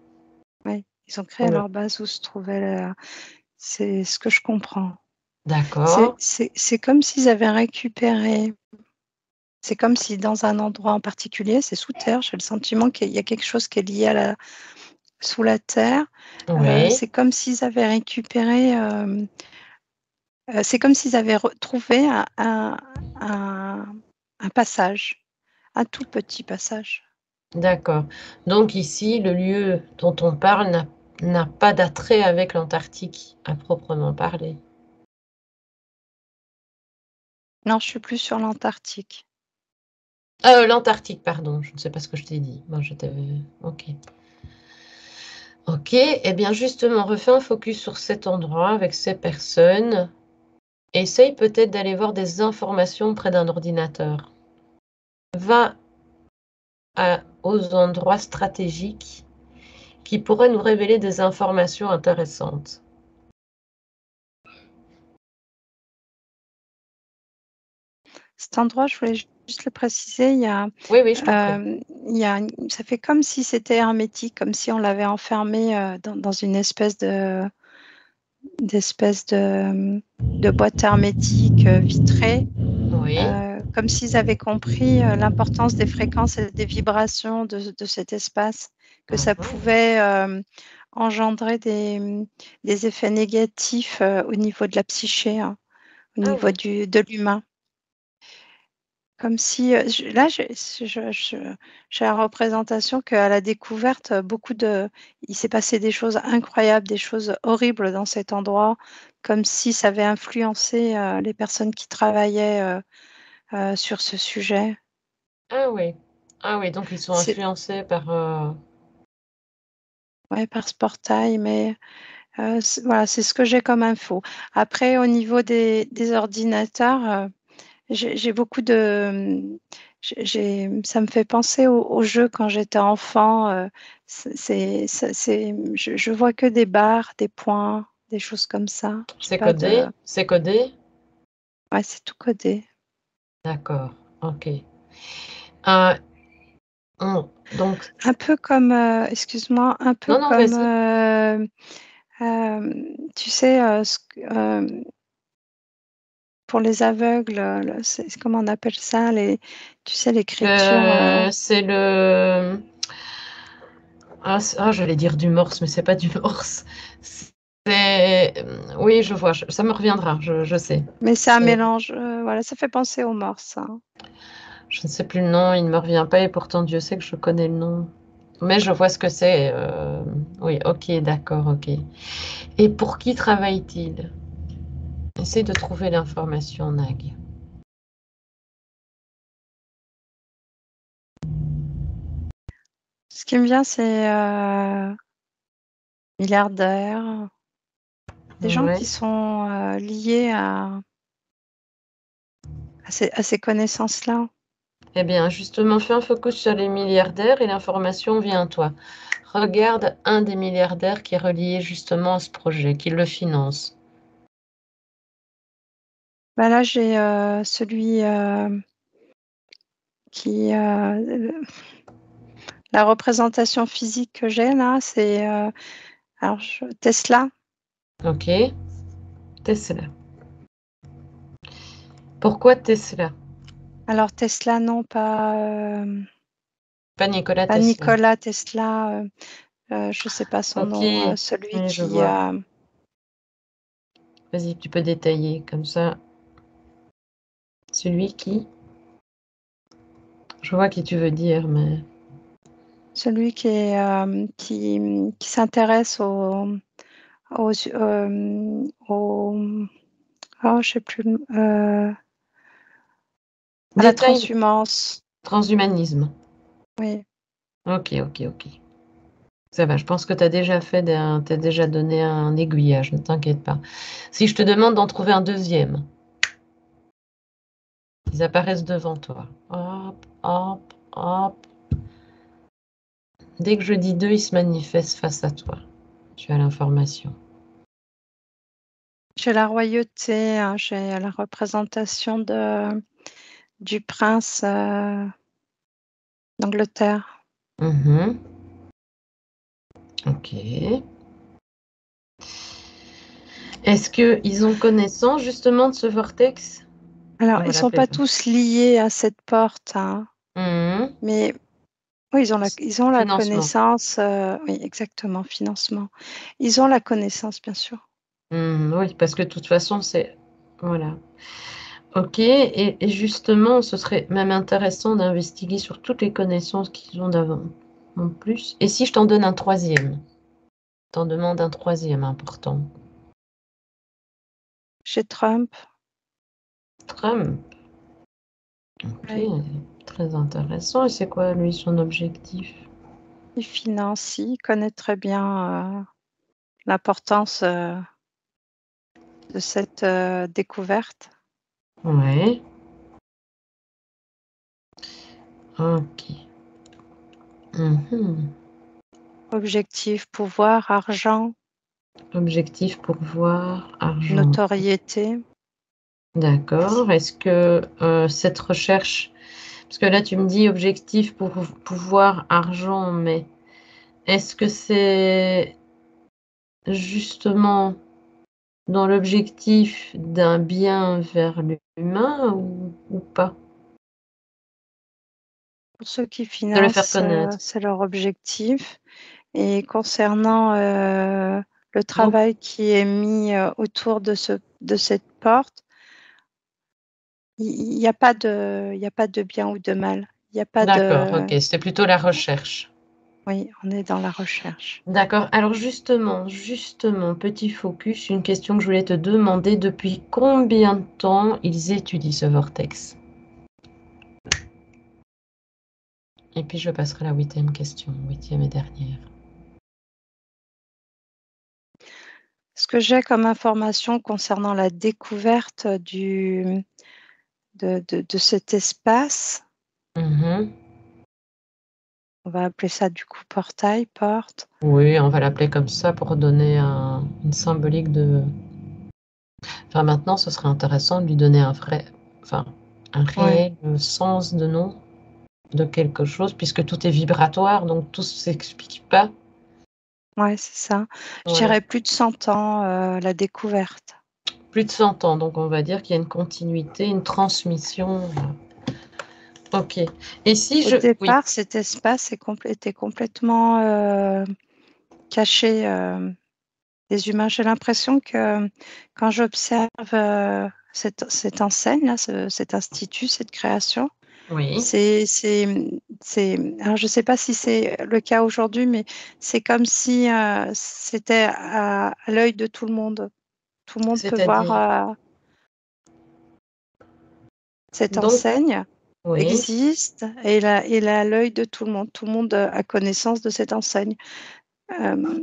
Speaker 2: Oui, ils ont créé leur base où se trouvait c'est ce que je comprends.
Speaker 1: D'accord.
Speaker 2: C'est comme s'ils avaient récupéré. C'est comme si dans un endroit en particulier, c'est sous terre, j'ai le sentiment qu'il y a quelque chose qui est lié sous la terre.
Speaker 1: Oui,
Speaker 2: C'est comme s'ils avaient récupéré, c'est comme s'ils avaient trouvé un passage, un tout petit passage.
Speaker 1: d'accord. Donc ici, le lieu dont on parle n'a pas d'attrait avec l'Antarctique, à proprement parler.
Speaker 2: Non, je suis plus sur l'Antarctique.
Speaker 1: L'Antarctique, pardon, je ne sais pas ce que je t'ai dit. Moi, je t'avais... Ok. Ok, eh bien justement, refais un focus sur cet endroit avec ces personnes essaye peut-être d'aller voir des informations près d'un ordinateur. Va aux endroits stratégiques qui pourraient nous révéler des informations intéressantes.
Speaker 2: Cet endroit, je voulais juste le préciser, il y a,
Speaker 1: Oui, oui, je t'en prie.
Speaker 2: ça fait comme si c'était hermétique, comme si on l'avait enfermé dans une espèce de boîte hermétique vitrée,
Speaker 1: Oui.
Speaker 2: comme s'ils avaient compris l'importance des fréquences et des vibrations de cet espace, que ça pouvait engendrer des effets négatifs au niveau de la psyché, hein, au niveau de l'humain. Comme si, là, j'ai la représentation qu'à la découverte, il s'est passé des choses incroyables, des choses horribles dans cet endroit, comme si ça avait influencé les personnes qui travaillaient sur ce sujet.
Speaker 1: Ah oui. Ah oui, donc ils sont
Speaker 2: C'est
Speaker 1: influencés par...
Speaker 2: ouais, par ce portail, mais voilà, c'est ce que j'ai comme info. Après, au niveau des ordinateurs, j'ai beaucoup de... ça me fait penser au jeu quand j'étais enfant. Je vois que des barres, des points, des choses comme ça. J'ai
Speaker 1: C'est
Speaker 2: pas de...
Speaker 1: codé? C'est codé?
Speaker 2: Ouais, c'est tout codé.
Speaker 1: D'accord, ok. Donc,
Speaker 2: Un peu comme, excuse-moi, un peu
Speaker 1: non, non,
Speaker 2: comme,
Speaker 1: vas-y.
Speaker 2: tu sais, pour les aveugles, comment on appelle ça, tu sais, l'écriture.
Speaker 1: C'est le... j'allais dire du morse, mais c'est pas du morse. Oui, je vois, ça me reviendra, je sais.
Speaker 2: Mais c'est un mélange, voilà, ça fait penser aux morses, hein.
Speaker 1: Je ne sais plus le nom, il ne me revient pas, et pourtant Dieu sait que je connais le nom. Mais je vois ce que c'est. Oui, ok, d'accord, ok. Et pour qui travaille-t-il? Essaye de trouver l'information, Nag.
Speaker 2: Ce qui me vient, c'est milliardaires, des gens
Speaker 1: Ouais.
Speaker 2: qui sont liés à ces connaissances-là.
Speaker 1: Eh bien, justement, fais un focus sur les milliardaires et l'information vient à toi. Regarde un des milliardaires qui est relié justement à ce projet, qui le finance.
Speaker 2: Bah là, j'ai celui qui... la représentation physique que j'ai là, c'est Tesla.
Speaker 1: Ok, Tesla. Pourquoi Tesla?
Speaker 2: Alors Tesla, non,
Speaker 1: Pas Nikola
Speaker 2: pas
Speaker 1: Tesla.
Speaker 2: Nikola Tesla, je ne sais pas son
Speaker 1: Ok,
Speaker 2: nom, celui
Speaker 1: oui, je
Speaker 2: qui...
Speaker 1: vois. Vas-y, tu peux détailler comme ça. Celui qui... Je vois qui tu veux dire, mais...
Speaker 2: celui qui est qui s'intéresse aux, oh, je sais plus, à la
Speaker 1: Détail,
Speaker 2: transhumance.
Speaker 1: transhumanisme.
Speaker 2: Oui,
Speaker 1: Ok, ok, ok. Ça va, je pense que tu as déjà t'as déjà donné un aiguillage, ne t'inquiète pas. Si je te demande d'en trouver un deuxième, ils apparaissent devant toi. Hop, hop, hop. Dès que je dis deux, ils se manifestent face à toi. Tu as l'information.
Speaker 2: j'ai la royauté, hein, j'ai la représentation du prince d'Angleterre.
Speaker 1: Mhm. Ok. Est-ce qu'ils ont connaissance justement de ce vortex?
Speaker 2: Alors,
Speaker 1: On
Speaker 2: ils
Speaker 1: va
Speaker 2: sont
Speaker 1: l'appeler.
Speaker 2: pas tous liés à cette porte, hein,
Speaker 1: Mhm.
Speaker 2: mais oui, ils ont la
Speaker 1: Financement.
Speaker 2: connaissance, oui, exactement, financement. Ils ont la connaissance, bien sûr.
Speaker 1: Oui, parce que de toute façon, c'est... Voilà. Ok, et justement, ce serait même intéressant d'investiguer sur toutes les connaissances qu'ils ont d'avant, en plus. Et si je t'en donne un troisième? T'en demandes un troisième important.
Speaker 2: Chez Trump,
Speaker 1: Trump. Ok,
Speaker 2: oui,
Speaker 1: très intéressant. Et c'est quoi, lui, son objectif?
Speaker 2: il finance, il connaît très bien l'importance cette découverte.
Speaker 1: Ouais. Ok. Mhm.
Speaker 2: Objectif, pouvoir, argent,
Speaker 1: Objectif, pouvoir, argent.
Speaker 2: notoriété.
Speaker 1: D'accord. Est-ce que cette recherche, parce que là tu me dis objectif pour pouvoir, argent, mais est-ce que c'est justement dans l'objectif d'un bien vers l'humain ou pas?
Speaker 2: Pour ceux qui
Speaker 1: De le faire
Speaker 2: financent,
Speaker 1: connaître.
Speaker 2: c'est leur objectif. Et concernant le
Speaker 1: Donc,
Speaker 2: travail qui est mis autour de cette porte, il n'y a pas de bien ou de mal. Il n'y a pas
Speaker 1: d'accord,
Speaker 2: de...
Speaker 1: ok, c'est plutôt la recherche.
Speaker 2: Oui, on est dans la recherche.
Speaker 1: D'accord. Alors justement, petit focus, une question que je voulais te demander, depuis combien de temps ils étudient ce vortex? Et puis je passerai à la 8e question, 8e et dernière.
Speaker 2: Ce que j'ai comme information concernant la découverte de cet espace,
Speaker 1: Mhm.
Speaker 2: on va appeler ça du coup portail, porte.
Speaker 1: Oui, on va l'appeler comme ça pour donner une symbolique de... Enfin, maintenant, ce serait intéressant de lui donner un
Speaker 2: Ouais,
Speaker 1: réel sens de nom de quelque chose, puisque tout est vibratoire, donc tout ne s'explique pas.
Speaker 2: ouais, c'est ça. Je
Speaker 1: Voilà.
Speaker 2: dirais plus de 100 ans, la découverte.
Speaker 1: Plus de 100 ans, donc on va dire qu'il y a une continuité, une transmission. Ok. Et si
Speaker 2: Au
Speaker 1: Oui,
Speaker 2: départ, cet espace était complètement caché des humains. J'ai l'impression que quand j'observe cette enseigne, là, cet institut, cette création,
Speaker 1: oui,
Speaker 2: alors je ne sais pas si c'est le cas aujourd'hui, mais c'est comme si c'était à l'œil de tout le monde. Tout le monde peut voir
Speaker 1: c'est-à-dire.
Speaker 2: cette
Speaker 1: Donc,
Speaker 2: enseigne
Speaker 1: oui,
Speaker 2: existe et elle est à l'œil de tout le monde. Tout le monde a connaissance de cette enseigne.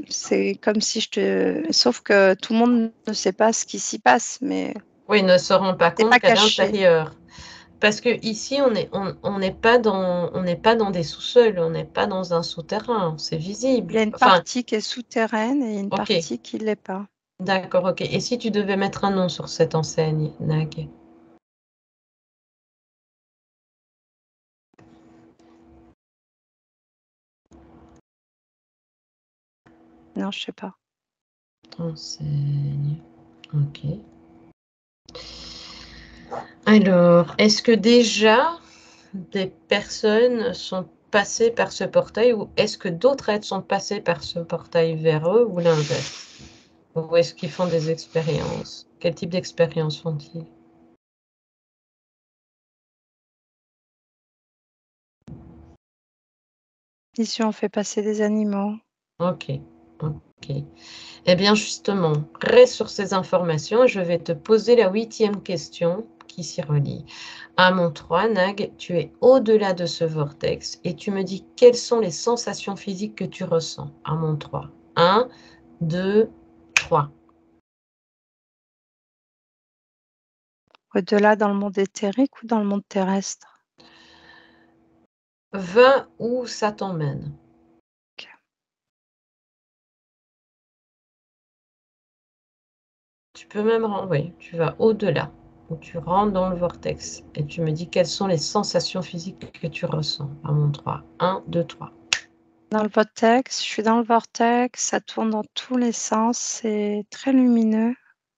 Speaker 2: C'est comme si Sauf que tout le monde ne sait pas ce qui s'y passe, mais
Speaker 1: oui, ne se rend pas
Speaker 2: c'est
Speaker 1: compte
Speaker 2: pas
Speaker 1: qu'à
Speaker 2: caché.
Speaker 1: l'intérieur. Parce que ici, on n'est pas dans des sous-sols, on n'est pas dans un souterrain, c'est
Speaker 2: Il y
Speaker 1: visible.
Speaker 2: a une
Speaker 1: Enfin,
Speaker 2: partie qui est souterraine et une
Speaker 1: ok,
Speaker 2: partie qui ne l'est pas.
Speaker 1: d'accord, ok. Et si tu devais mettre un nom sur cette enseigne, Nag?
Speaker 2: Non, je sais pas.
Speaker 1: Enseigne, ok. Alors, est-ce que déjà des personnes sont passées par ce portail ou est-ce que d'autres êtres sont passés par ce portail vers eux ou l'inverse? Ou est-ce qu'ils font des expériences? Quel type d'expériences font-ils?
Speaker 2: Ici, on fait passer des animaux.
Speaker 1: Ok, ok. Eh bien, justement, reste sur ces informations et je vais te poser la 8e question qui s'y relie. À mon 3, Nag, tu es au-delà de ce vortex et tu me dis quelles sont les sensations physiques que tu ressens. À mon 3. 1, 2, 3.
Speaker 2: Au-delà dans le monde éthérique ou dans le monde terrestre?
Speaker 1: Va où ça t'emmène.
Speaker 2: Ok.
Speaker 1: Tu peux même oui, tu vas au-delà, ou tu rentres dans le vortex et tu me dis quelles sont les sensations physiques que tu ressens. À mon 3. 1, 2, 3.
Speaker 2: Dans le vortex, je suis dans le vortex, ça tourne dans tous les sens, c'est très lumineux,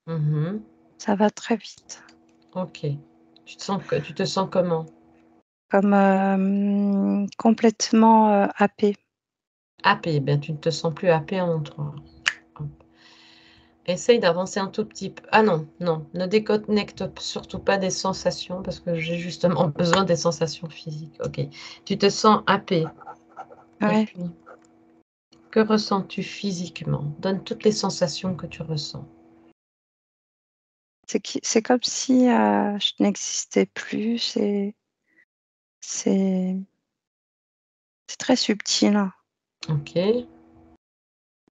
Speaker 1: Mhm.
Speaker 2: ça va très vite.
Speaker 1: Ok. Tu te sens comment?
Speaker 2: Comme complètement happé.
Speaker 1: Happé. Ben, tu ne te sens plus happé à mon 3. Hop. Essaye d'avancer un tout petit peu. Ah non, non, ne déconnecte surtout pas des sensations parce que j'ai justement besoin des sensations physiques. Ok. Tu te sens happé. Et
Speaker 2: Ouais.
Speaker 1: puis, que ressens-tu physiquement? Donne toutes les sensations que tu ressens.
Speaker 2: C'est comme si je n'existais plus. C'est très subtil.
Speaker 1: Ok.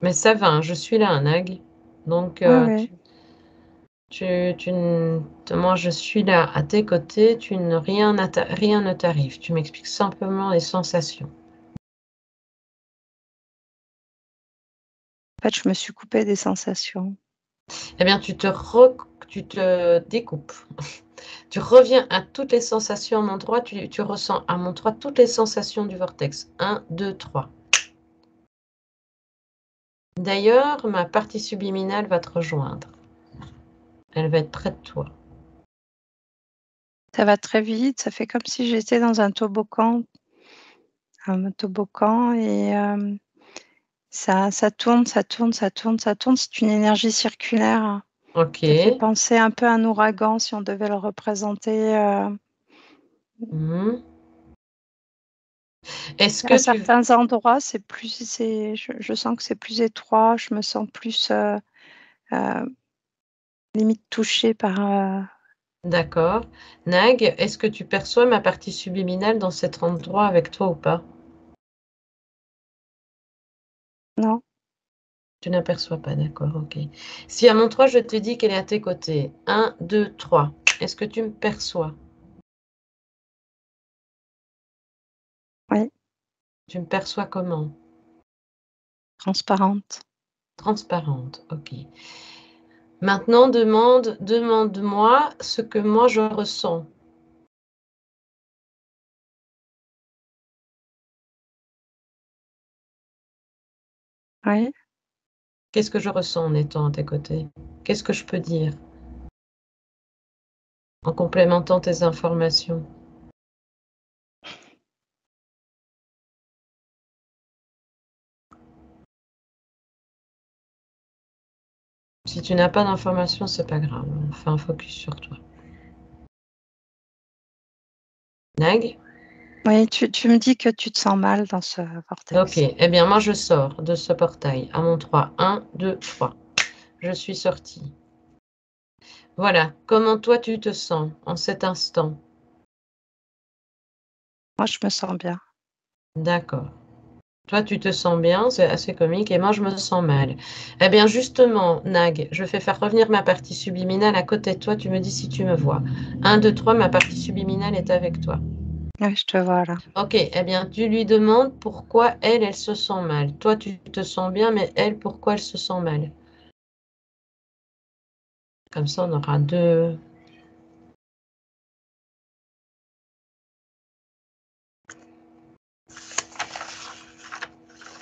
Speaker 1: Mais ça va, hein, je suis là, un Nag. Donc,
Speaker 2: Ouais, ouais.
Speaker 1: Moi, je suis là à tes côtés, rien ne t'arrive. Tu m'expliques simplement les sensations.
Speaker 2: En fait, je me suis coupée des sensations.
Speaker 1: Eh bien, tu te découpes. Tu reviens à toutes les sensations à mon droit, tu ressens à mon droit toutes les sensations du vortex. 1, 2, 3. D'ailleurs, ma partie subliminale va te rejoindre. Elle va être près de toi.
Speaker 2: Ça va très vite, ça fait comme si j'étais dans un toboggan et ça tourne, ça tourne, ça tourne, ça tourne. C'est une énergie circulaire.
Speaker 1: Ok.
Speaker 2: Ça fait penser un peu à un ouragan si on devait le représenter.
Speaker 1: Mhm. Est-ce
Speaker 2: À
Speaker 1: que tu...
Speaker 2: certains endroits, je sens que c'est plus étroit, je me sens plus limite touchée par.
Speaker 1: D'accord. Nag, est-ce que tu perçois ma partie subliminale dans cet endroit avec toi ou pas?
Speaker 2: Non,
Speaker 1: Tu n'aperçois pas, d'accord, ok. Si à mon 3, je te dis qu'elle est à tes côtés, 1, 2, 3, est-ce que tu me perçois?
Speaker 2: oui,
Speaker 1: Tu me perçois comment?
Speaker 2: transparente.
Speaker 1: Transparente, ok. Maintenant, demande-moi ce que moi je ressens.
Speaker 2: Oui.
Speaker 1: Qu'est-ce que je ressens en étant à tes côtés? Qu'est-ce que je peux dire en complémentant tes informations? Si tu n'as pas d'informations, c'est pas grave. On fait un focus sur toi. Nag?
Speaker 2: Oui, tu me dis que tu te sens mal dans ce
Speaker 1: Ok,
Speaker 2: vortex.
Speaker 1: eh bien moi je sors de ce portail à mon 3. 1, 2, 3. Je suis sortie. Voilà, comment toi tu te sens en cet instant?
Speaker 2: Moi, je me sens bien.
Speaker 1: D'accord. Toi tu te sens bien, c'est assez comique, et moi je me sens mal. Eh bien justement, Nag, je fais faire revenir ma partie subliminale à côté de toi, tu me dis si tu me vois. 1, 2, 3, ma partie subliminale est avec toi.
Speaker 2: Oui, je te vois là.
Speaker 1: Ok, eh bien tu lui demandes pourquoi elle se sent mal. Toi tu te sens bien, mais elle, pourquoi elle se sent mal? Comme ça on aura deux...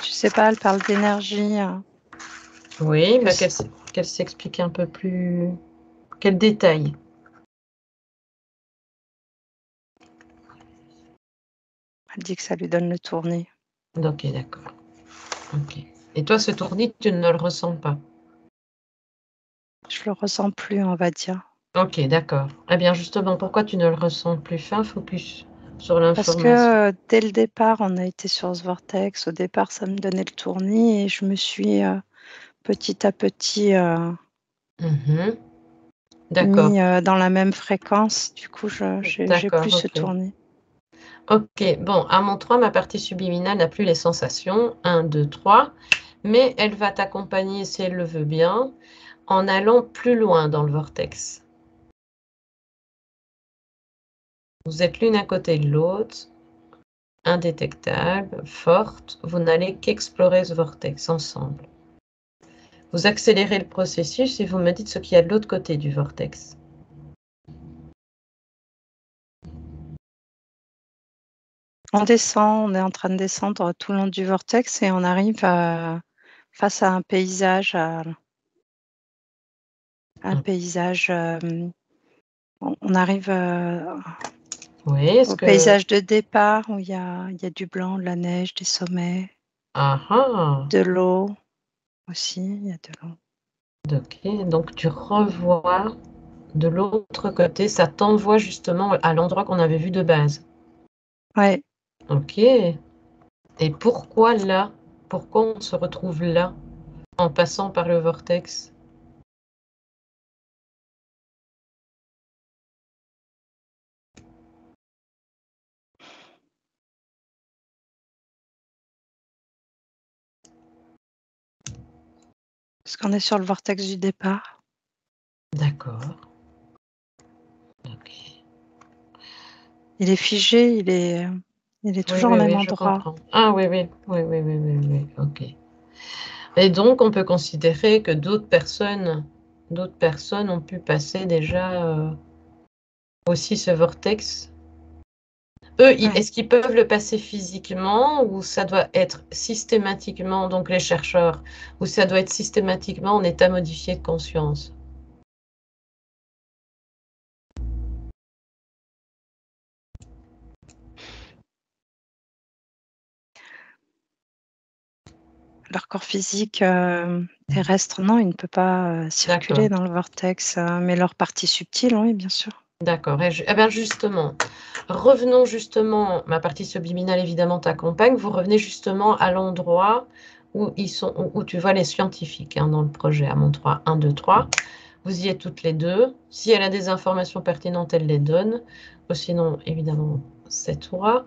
Speaker 2: Je sais pas, elle parle d'énergie.
Speaker 1: Oui,
Speaker 2: Que
Speaker 1: bah,
Speaker 2: c-
Speaker 1: qu'elle s'explique un peu plus. Quel détail?
Speaker 2: Elle dit que ça lui donne le tournis.
Speaker 1: Ok, d'accord. Ok. Et toi, ce tournis, tu ne le ressens pas.
Speaker 2: Je le ressens plus, on va dire.
Speaker 1: Ok, d'accord. Eh bien, justement, pourquoi tu ne le ressens plus? Fais un focus sur
Speaker 2: Parce
Speaker 1: l'information.
Speaker 2: que dès le départ, on a été sur ce vortex. Au départ, ça me donnait le tournis et je me suis petit à petit
Speaker 1: Mhm. D'accord.
Speaker 2: mis dans la même fréquence. Du coup, j'ai plus
Speaker 1: D'accord,
Speaker 2: ce
Speaker 1: ok.
Speaker 2: tournis.
Speaker 1: Ok, bon, à mon 3, ma partie subliminale n'a plus les sensations. 1, 2, 3. Mais elle va t'accompagner, si elle le veut bien, en allant plus loin dans le vortex. Vous êtes l'une à côté de l'autre. Indétectable, forte, vous n'allez qu'explorer ce vortex ensemble. Vous accélérez le processus et vous me dites ce qu'il y a de l'autre côté du vortex.
Speaker 2: On descend, on est en train de descendre tout le long du vortex et on arrive face à un paysage, un paysage. On arrive
Speaker 1: Oui, est-ce
Speaker 2: au
Speaker 1: que...
Speaker 2: paysage de départ où il y a du blanc, de la neige, des sommets,
Speaker 1: Ah ah,
Speaker 2: de l'eau aussi. Il y a de l'eau.
Speaker 1: ok, donc tu revois de l'autre côté, ça t'envoie justement à l'endroit qu'on avait vu de base.
Speaker 2: Ouais,
Speaker 1: Ok, et pourquoi là? Pourquoi on se retrouve là en passant par le vortex?
Speaker 2: parce qu'on est sur le vortex du départ.
Speaker 1: D'accord. Ok.
Speaker 2: Il est figé, il est toujours au même
Speaker 1: Je
Speaker 2: endroit.
Speaker 1: comprends. Ah oui, ok. Et donc, on peut considérer que d'autres personnes ont pu passer déjà aussi ce vortex. Eux,
Speaker 2: Ouais.
Speaker 1: est-ce qu'ils peuvent le passer physiquement ou ça doit être systématiquement, donc les chercheurs, ou ça doit être systématiquement en état modifié de conscience?
Speaker 2: Leur corps physique terrestre, non, il ne peut pas circuler
Speaker 1: D'accord,
Speaker 2: dans le vortex, mais leur partie subtile, oui, bien sûr.
Speaker 1: d'accord. Eh bien justement, revenons justement, ma partie subliminale évidemment t'accompagne, vous revenez justement à l'endroit où ils sont, où tu vois les scientifiques hein, dans le projet à Montroi 1, 2, 3. Vous y êtes toutes les deux. Si elle a des informations pertinentes, elle les donne. Sinon, évidemment, c'est toi.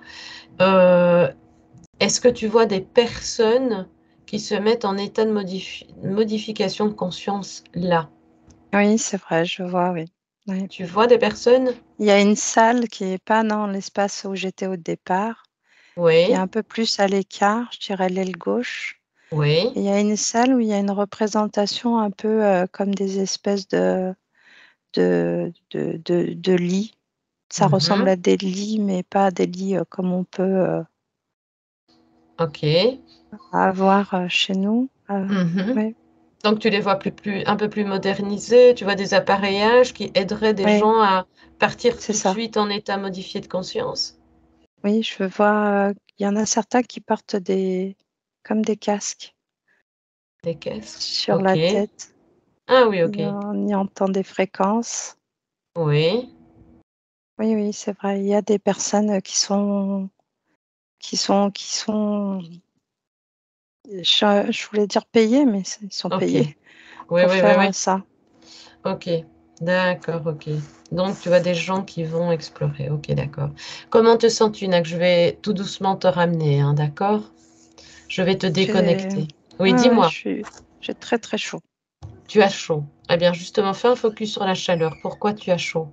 Speaker 1: Est-ce que tu vois des personnes qui se mettent en état de modification de conscience là?
Speaker 2: Oui, c'est vrai, je vois, oui. Oui.
Speaker 1: Tu vois des personnes?
Speaker 2: Il y a une salle qui n'est pas dans l'espace où j'étais au départ, qui est
Speaker 1: Oui,
Speaker 2: un peu plus à l'écart, je dirais l'aile gauche.
Speaker 1: oui.
Speaker 2: Et il y a une salle où il y a une représentation un peu comme des espèces de lits. Ça ressemble
Speaker 1: Mhm.
Speaker 2: à des lits, mais pas des lits comme on peut
Speaker 1: Ok.
Speaker 2: avoir chez nous.
Speaker 1: Mhm.
Speaker 2: Oui,
Speaker 1: Donc tu les vois un peu plus modernisés, tu vois des appareillages qui aideraient des
Speaker 2: oui,
Speaker 1: gens à partir
Speaker 2: c'est
Speaker 1: tout de
Speaker 2: ça.
Speaker 1: suite en état modifié de conscience.
Speaker 2: Oui, je vois, il y en a certains qui portent comme des casques
Speaker 1: Des caisses.
Speaker 2: sur
Speaker 1: Ok.
Speaker 2: la tête.
Speaker 1: Ah oui, ok.
Speaker 2: On y entend des fréquences.
Speaker 1: Oui.
Speaker 2: Oui, oui, c'est vrai. Il y a des personnes qui sont, je voulais dire payées, mais ils sont
Speaker 1: Ok.
Speaker 2: payés
Speaker 1: Oui,
Speaker 2: pour
Speaker 1: oui, oui,
Speaker 2: faire
Speaker 1: oui.
Speaker 2: ça.
Speaker 1: Ok, d'accord, ok. Donc, tu as des gens qui vont explorer. Ok, d'accord. Comment te sens-tu, Nak? Je vais tout doucement te ramener, hein, d'accord? Je vais te
Speaker 2: J'ai,
Speaker 1: déconnecter. Oui,
Speaker 2: ouais,
Speaker 1: dis-moi,
Speaker 2: j'ai très très chaud.
Speaker 1: tu as chaud. Eh bien, justement, fais un focus sur la chaleur. Pourquoi tu as chaud?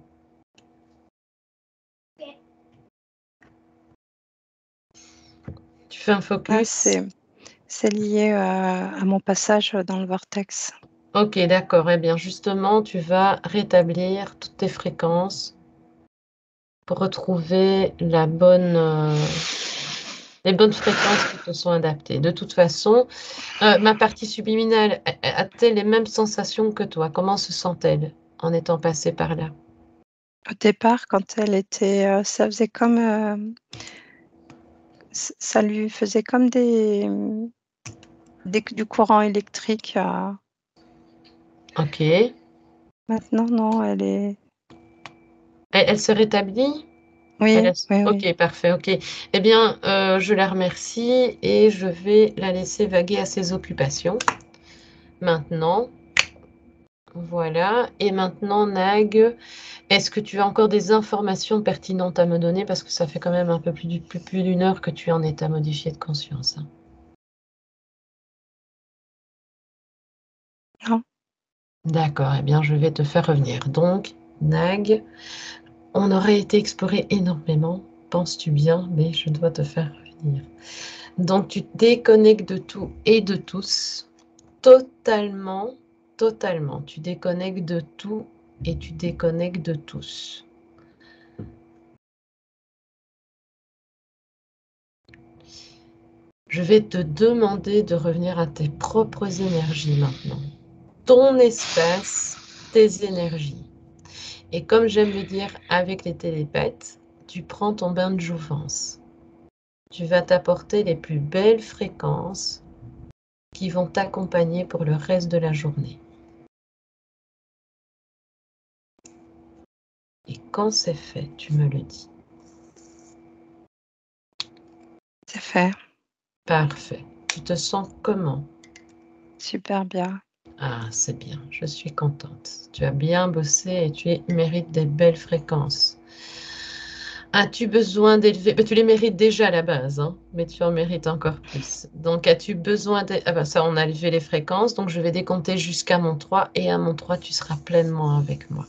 Speaker 1: Tu fais un
Speaker 2: Ah,
Speaker 1: focus.
Speaker 2: c'est lié à mon passage dans le vortex.
Speaker 1: Ok, d'accord. Eh bien, justement, tu vas rétablir toutes tes fréquences pour retrouver les bonnes fréquences qui te sont adaptées. De toute façon, ma partie subliminale a-t-elle les mêmes sensations que toi? Comment se sent-elle en étant passée par là?
Speaker 2: Au départ, quand elle était, ça faisait comme, ça lui faisait comme du courant électrique.
Speaker 1: Ok. Elle,
Speaker 2: Maintenant, non, elle est.
Speaker 1: elle se rétablit?
Speaker 2: Oui, oui, oui.
Speaker 1: Ok, parfait, ok. Eh bien, je la remercie et je vais la laisser vaguer à ses occupations. Maintenant, voilà. Et maintenant, Nag, est-ce que tu as encore des informations pertinentes à me donner? Parce que ça fait quand même un peu plus d'une heure que tu es en état modifié de conscience, hein.
Speaker 2: Non,
Speaker 1: D'accord, eh bien, je vais te faire revenir. Donc, Nag, on aurait été exploré énormément, penses-tu bien, mais je dois te faire revenir. Donc, tu te déconnectes de tout et de tous, totalement, totalement. Tu déconnectes de tout et tu déconnectes de tous. Je vais te demander de revenir à tes propres énergies maintenant. Ton espace, tes énergies. Et comme j'aime le dire avec les télépathes, tu prends ton bain de jouvence. Tu vas t'apporter les plus belles fréquences qui vont t'accompagner pour le reste de la journée. Et quand c'est fait, tu me le dis.
Speaker 2: c'est fait.
Speaker 1: Parfait. Tu te sens comment?
Speaker 2: Super bien.
Speaker 1: Ah, c'est bien, je suis contente. Tu as bien bossé et tu mérites des belles fréquences. As-tu besoin d'élever? Ben, tu les mérites déjà à la base, hein, mais tu en mérites encore plus. Donc, as-tu besoin de... Ah ben, ça, on a élevé les fréquences, donc je vais décompter jusqu'à mon 3 et à mon 3 tu seras pleinement avec moi.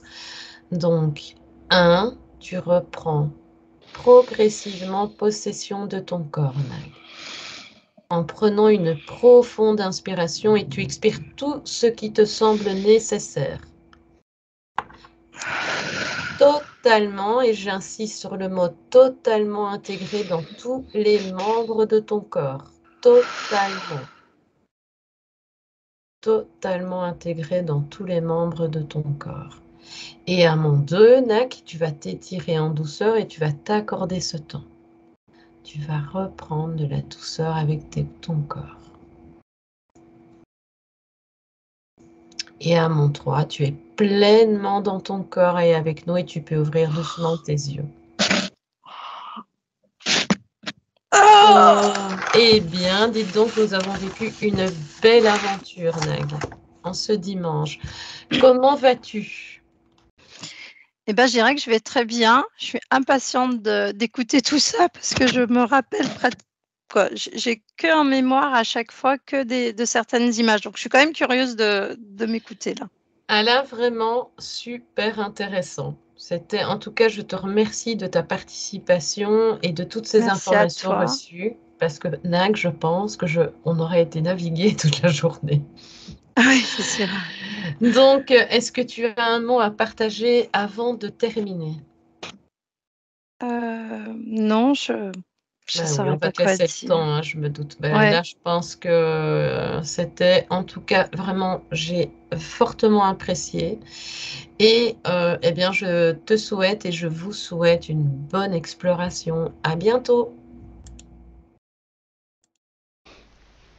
Speaker 1: Donc, un, tu reprends progressivement possession de ton corps, Nag, en prenant une profonde inspiration et tu expires tout ce qui te semble nécessaire. Totalement, et j'insiste sur le mot totalement intégré dans tous les membres de ton corps. Totalement. Totalement intégré dans tous les membres de ton corps. Et à mon 2, Nak, tu vas t'étirer en douceur et tu vas t'accorder ce temps. Tu vas reprendre de la douceur avec ton corps. Et à mon 3, tu es pleinement dans ton corps et avec nous et tu peux ouvrir doucement tes yeux. Eh bien, dites donc, nous avons vécu une belle aventure, Nag, en ce dimanche. Comment vas-tu?
Speaker 2: Eh ben, je dirais que je vais très bien. Je suis impatiente d'écouter tout ça parce que je me rappelle quoi. J'ai que en mémoire à chaque fois que de certaines images. Donc, je suis quand même curieuse de m'écouter là.
Speaker 1: Elle a vraiment super intéressant. C'était, en tout cas, je te remercie de ta participation et de toutes ces
Speaker 2: Merci à
Speaker 1: informations
Speaker 2: toi.
Speaker 1: reçues, parce que Nag, je pense que on aurait été navigué toute la journée.
Speaker 2: Oui, c'est sûr.
Speaker 1: Donc, est-ce que tu as un mot à partager avant de terminer?
Speaker 2: Non, je ne
Speaker 1: Ben oui,
Speaker 2: saurais
Speaker 1: on va
Speaker 2: pas
Speaker 1: te
Speaker 2: quoi
Speaker 1: laisser le temps,
Speaker 2: dire.
Speaker 1: hein, je me doute. Ben
Speaker 2: Ouais.
Speaker 1: là, je pense que c'était, en tout cas, vraiment, j'ai fortement apprécié. Et eh bien, je te souhaite et je vous souhaite une bonne exploration. À bientôt.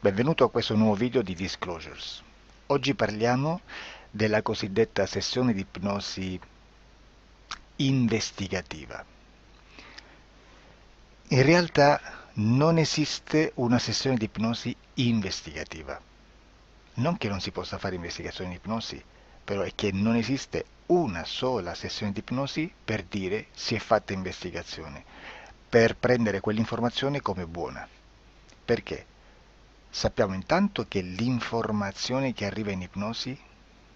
Speaker 3: Benvenuto a questo nuovo video di Disclosures. Oggi parliamo della cosiddetta sessione di ipnosi investigativa. In realtà non esiste una sessione di ipnosi investigativa. Non che non si possa fare investigazione di ipnosi, però è che non esiste una sola sessione di ipnosi per dire si è fatta investigazione, per prendere quell'informazione come buona. Perché? Sappiamo intanto che l'informazione che arriva in ipnosi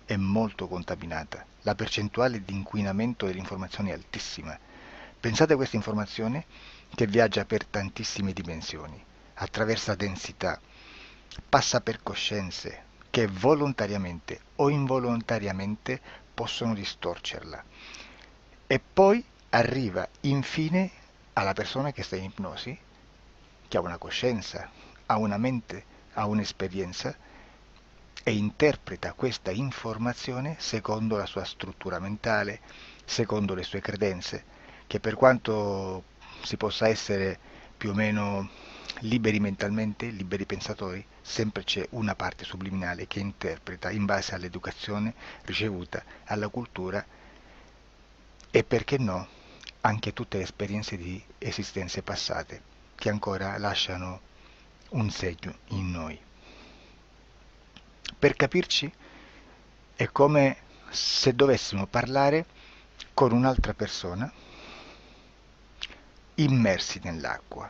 Speaker 3: è molto contaminata, la percentuale di inquinamento dell'informazione è altissima. Pensate a questa informazione che viaggia per tantissime dimensioni, attraversa densità, passa per coscienze che volontariamente o involontariamente possono distorcerla e poi arriva infine alla persona che sta in ipnosi, che ha una coscienza, ha una mente, ha un'esperienza e interpreta questa informazione secondo la sua struttura mentale, secondo le sue credenze, che per quanto si possa essere più o meno liberi mentalmente, liberi pensatori, sempre c'è una parte subliminale che interpreta in base all'educazione ricevuta, alla cultura e perché no, anche tutte le esperienze di esistenze passate che ancora lasciano un segno in noi. Per capirci, è come se dovessimo parlare con un'altra persona immersi nell'acqua,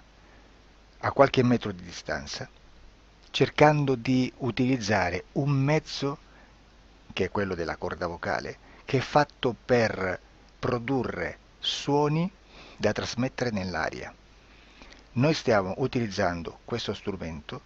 Speaker 3: a qualche metro di distanza, cercando di utilizzare un mezzo, che è quello della corda vocale, che è fatto per produrre suoni da trasmettere nell'aria. Noi stiamo utilizzando questo strumento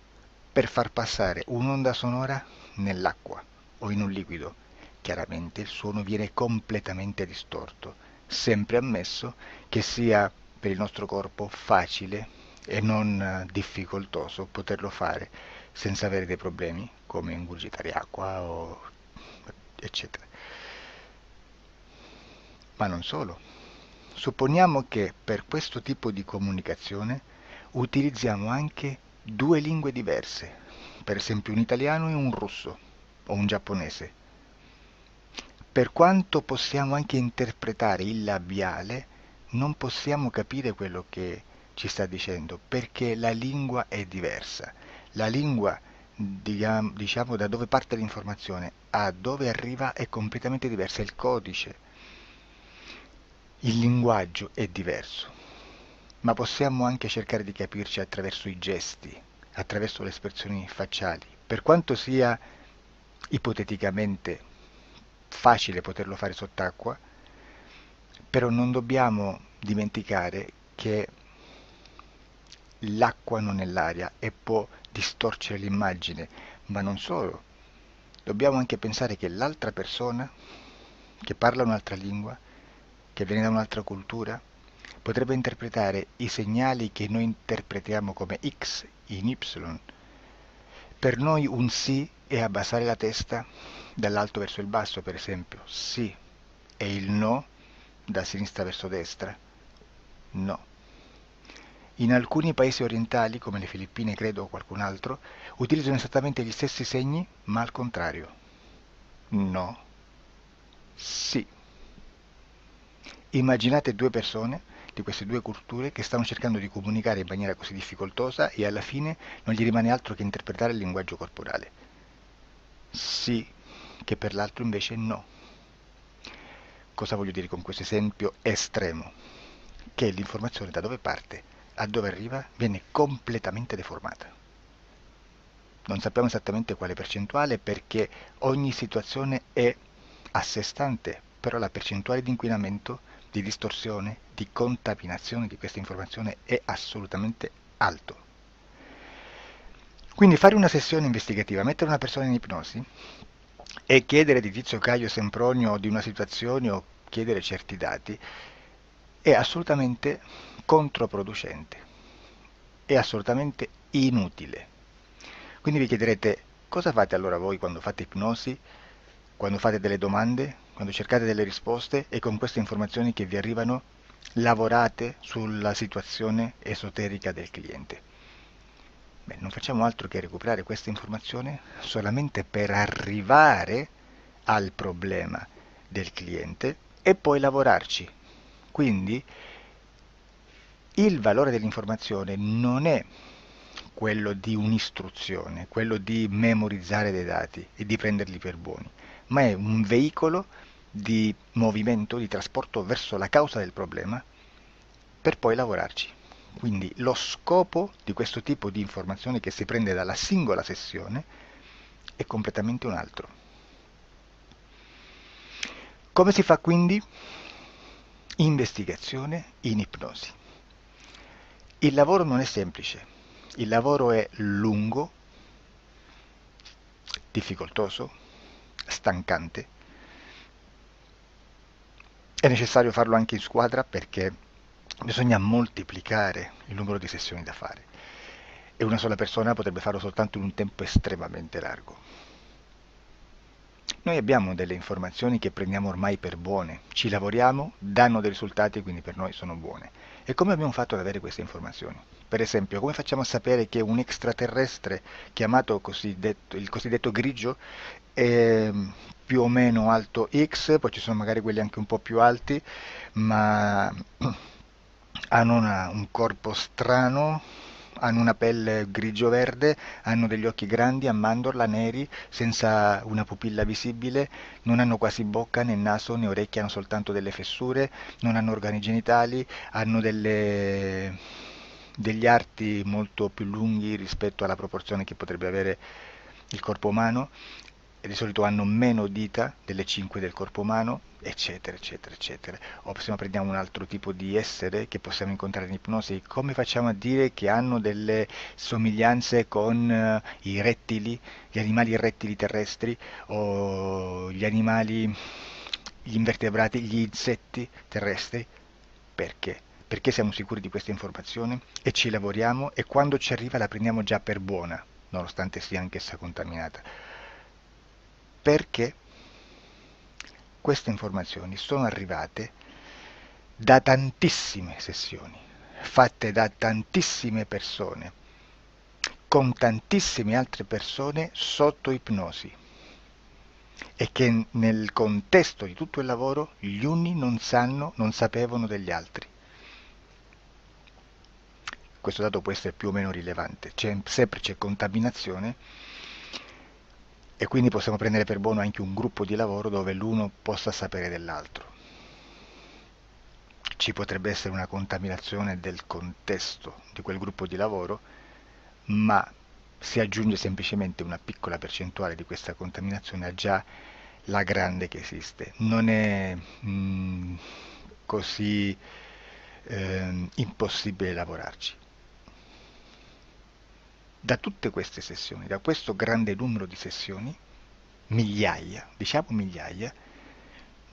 Speaker 3: per far passare un'onda sonora nell'acqua o in un liquido. Chiaramente il suono viene completamente distorto, sempre ammesso che sia per il nostro corpo facile e non difficoltoso poterlo fare senza avere dei problemi come ingurgitare acqua o eccetera. Ma non solo. Supponiamo che per questo tipo di comunicazione utilizziamo anche due lingue diverse, per esempio un italiano e un russo o un giapponese. Per quanto possiamo anche interpretare il labiale, non possiamo capire quello che ci sta dicendo, perché la lingua è diversa. La lingua, diciamo, da dove parte l'informazione a dove arriva è completamente diversa, il codice, il linguaggio è diverso. ma possiamo anche cercare di capirci attraverso i gesti, attraverso le espressioni facciali. Per quanto sia ipoteticamente facile poterlo fare sott'acqua, però non dobbiamo dimenticare che l'acqua non è l'aria e può distorcere l'immagine, ma non solo. Dobbiamo anche pensare che l'altra persona, che parla un'altra lingua, che viene da un'altra cultura, potrebbe interpretare i segnali che noi interpretiamo come X in Y. Per noi un sì è abbassare la testa dall'alto verso il basso, per esempio, sì, e il no da sinistra verso destra, no. In alcuni paesi orientali, come le Filippine credo o qualcun altro, utilizzano esattamente gli stessi segni, ma al contrario. No, sì. Immaginate due persone di queste due culture che stanno cercando di comunicare in maniera così difficoltosa e alla fine non gli rimane altro che interpretare il linguaggio corporale. Sì, che per l'altro invece no. Cosa voglio dire con questo esempio estremo? Che l'informazione da dove parte a dove arriva viene completamente deformata. Non sappiamo esattamente quale percentuale perché ogni situazione è a sé stante, però la percentuale di inquinamento, di distorsione, di contaminazione di questa informazione è assolutamente alto. Quindi fare una sessione investigativa, mettere una persona in ipnosi e chiedere di Tizio Caio Sempronio di una situazione o chiedere certi dati è assolutamente controproducente, è assolutamente inutile. Quindi vi chiederete cosa fate allora voi quando fate ipnosi, quando fate delle domande, quando cercate delle risposte e con queste informazioni che vi arrivano lavorate sulla situazione esoterica del cliente. Beh, non facciamo altro che recuperare questa informazione solamente per arrivare al problema del cliente e poi lavorarci. Quindi il valore dell'informazione non è quello di un'istruzione, quello di memorizzare dei dati e di prenderli per buoni, ma è un veicolo di movimento, di trasporto verso la causa del problema per poi lavorarci. Quindi lo scopo di questo tipo di informazione che si prende dalla singola sessione è completamente un altro. Come si fa quindi? Investigazione in ipnosi. Il lavoro non è semplice, il lavoro è lungo, difficoltoso, stancante. È necessario farlo anche in squadra perché bisogna moltiplicare il numero di sessioni da fare e una sola persona potrebbe farlo soltanto in un tempo estremamente largo. Noi abbiamo delle informazioni che prendiamo ormai per buone, ci lavoriamo, danno dei risultati e quindi per noi sono buone. E come abbiamo fatto ad avere queste informazioni? Per esempio, come facciamo a sapere che un extraterrestre chiamato il cosiddetto grigio è più o meno alto X, poi ci sono magari quelli anche un po' più alti, ma hanno un corpo strano, hanno una pelle grigio-verde, hanno degli occhi grandi a mandorla, neri, senza una pupilla visibile, non hanno quasi bocca né naso né orecchie, hanno soltanto delle fessure, non hanno organi genitali, hanno degli arti molto più lunghi rispetto alla proporzione che potrebbe avere il corpo umano e di solito hanno meno dita delle 5 del corpo umano, eccetera, eccetera, eccetera. O se no prendiamo un altro tipo di essere che possiamo incontrare in ipnosi, come facciamo a dire che hanno delle somiglianze con i rettili, gli animali rettili terrestri o gli animali, gli invertebrati, gli insetti terrestri? Perché? Perché siamo sicuri di questa informazione e ci lavoriamo e quando ci arriva la prendiamo già per buona, nonostante sia anch'essa contaminata. Perché queste informazioni sono arrivate da tantissime sessioni, fatte da tantissime persone, con tantissime altre persone sotto ipnosi e che nel contesto di tutto il lavoro gli uni non sapevano degli altri. Questo dato può essere più o meno rilevante, sempre c'è contaminazione e quindi possiamo prendere per buono anche un gruppo di lavoro dove l'uno possa sapere dell'altro. ci potrebbe essere una contaminazione del contesto di quel gruppo di lavoro, ma si aggiunge semplicemente una piccola percentuale di questa contaminazione a già la grande che esiste. Non è così impossibile lavorarci. Da tutte queste sessioni, da questo grande numero di sessioni, migliaia, diciamo migliaia,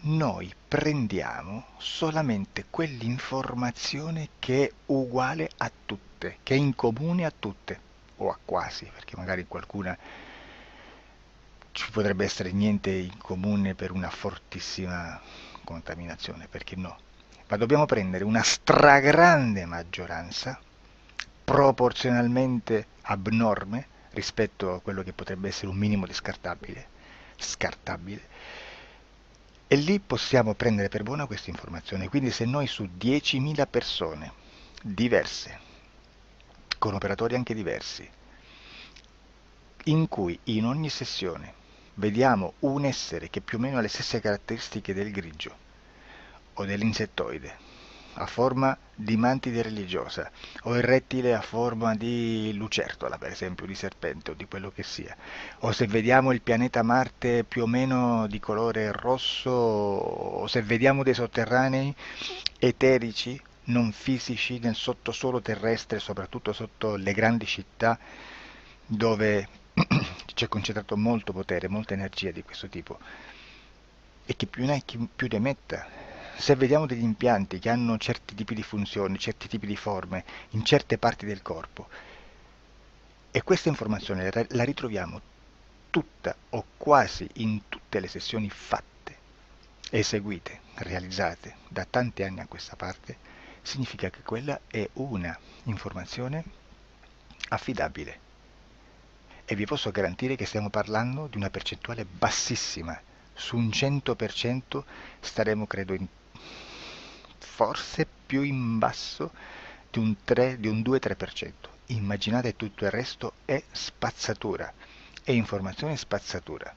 Speaker 3: noi prendiamo solamente quell'informazione che è uguale a tutte, che è in comune a tutte, o a quasi, perché magari qualcuna ci potrebbe essere niente in comune per una fortissima contaminazione, perché no? Ma dobbiamo prendere una stragrande maggioranza, proporzionalmente abnorme rispetto a quello che potrebbe essere un minimo di scartabile, e lì possiamo prendere per buona questa informazione. Quindi se noi su 10.000 persone diverse, con operatori anche diversi, in cui in ogni sessione vediamo un essere che più o meno ha le stesse caratteristiche del grigio o dell'insettoide, a forma di mantide religiosa, o il rettile a forma di lucertola, per esempio, di serpente o di quello che sia, o se vediamo il pianeta Marte più o meno di colore rosso, o se vediamo dei sotterranei eterici, non fisici, nel sottosuolo terrestre, soprattutto sotto le grandi città, dove c'è concentrato molto potere, molta energia di questo tipo, e che più ne hai più ne metta. Se vediamo degli impianti che hanno certi tipi di funzioni, certi tipi di forme in certe parti del corpo, e questa informazione la ritroviamo tutta o quasi in tutte le sessioni fatte, eseguite, realizzate da tanti anni a questa parte, significa che quella è una informazione affidabile. E vi posso garantire che stiamo parlando di una percentuale bassissima. Su un 100% staremo, credo, forse più in basso di un 2-3%. Immaginate, tutto il resto è spazzatura, è informazione spazzatura.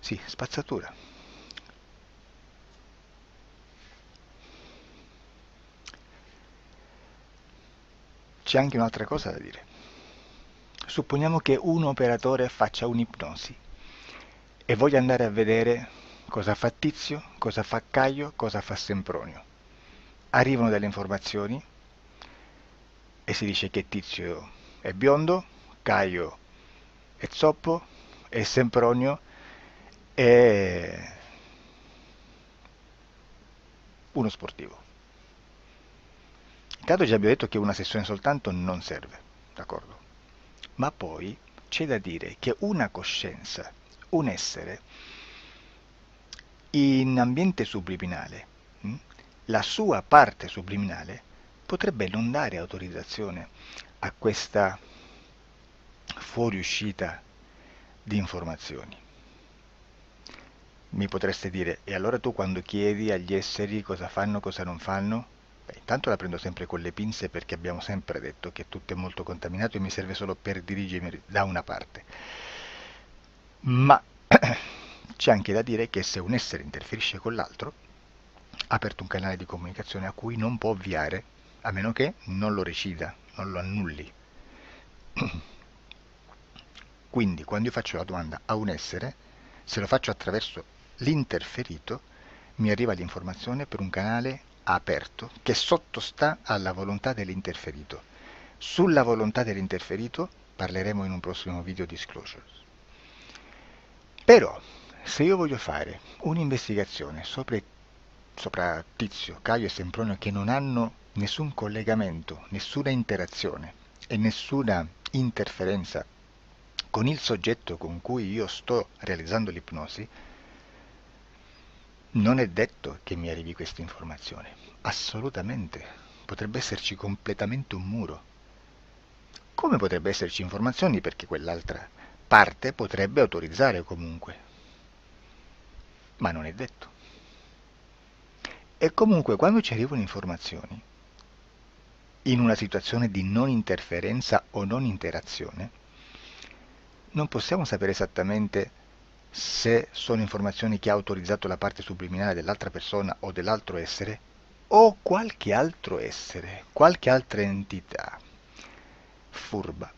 Speaker 3: Sì, spazzatura. C'è anche un'altra cosa da dire. Supponiamo che un operatore faccia un'ipnosi e voglia andare a vedere cosa fa Tizio, cosa fa Caio, cosa fa Sempronio. Arrivano delle informazioni e si dice che Tizio è biondo, Caio è zoppo e Sempronio è uno sportivo. Intanto già abbiamo detto che una sessione soltanto non serve, d'accordo? Ma poi c'è da dire che una coscienza, un essere, in ambiente subliminale, la sua parte subliminale potrebbe non dare autorizzazione a questa fuoriuscita di informazioni. Mi potreste dire, e allora tu quando chiedi agli esseri cosa fanno, cosa non fanno? Beh, intanto la prendo sempre con le pinze, perché abbiamo sempre detto che tutto è molto contaminato e mi serve solo per dirigermi da una parte. Ma c'è anche da dire che se un essere interferisce con l'altro, ha aperto un canale di comunicazione a cui non può ovviare, a meno che non lo recida, non lo annulli. Quindi quando io faccio la domanda a un essere, se lo faccio attraverso l'interferito, mi arriva l'informazione per un canale aperto che sottostà alla volontà dell'interferito. Sulla volontà dell'interferito parleremo in un prossimo video disclosures. Però, se io voglio fare un'investigazione sopra Tizio, Caio e Sempronio, che non hanno nessun collegamento, nessuna interazione e nessuna interferenza con il soggetto con cui io sto realizzando l'ipnosi, non è detto che mi arrivi questa informazione. Assolutamente. Potrebbe esserci completamente un muro. Come potrebbe esserci informazioni, perché quell'altra parte potrebbe autorizzare comunque. Ma non è detto. E comunque quando ci arrivano informazioni, in una situazione di non interferenza o non interazione, non possiamo sapere esattamente se sono informazioni che ha autorizzato la parte subliminale dell'altra persona o dell'altro essere, o qualche altro essere, qualche altra entità furba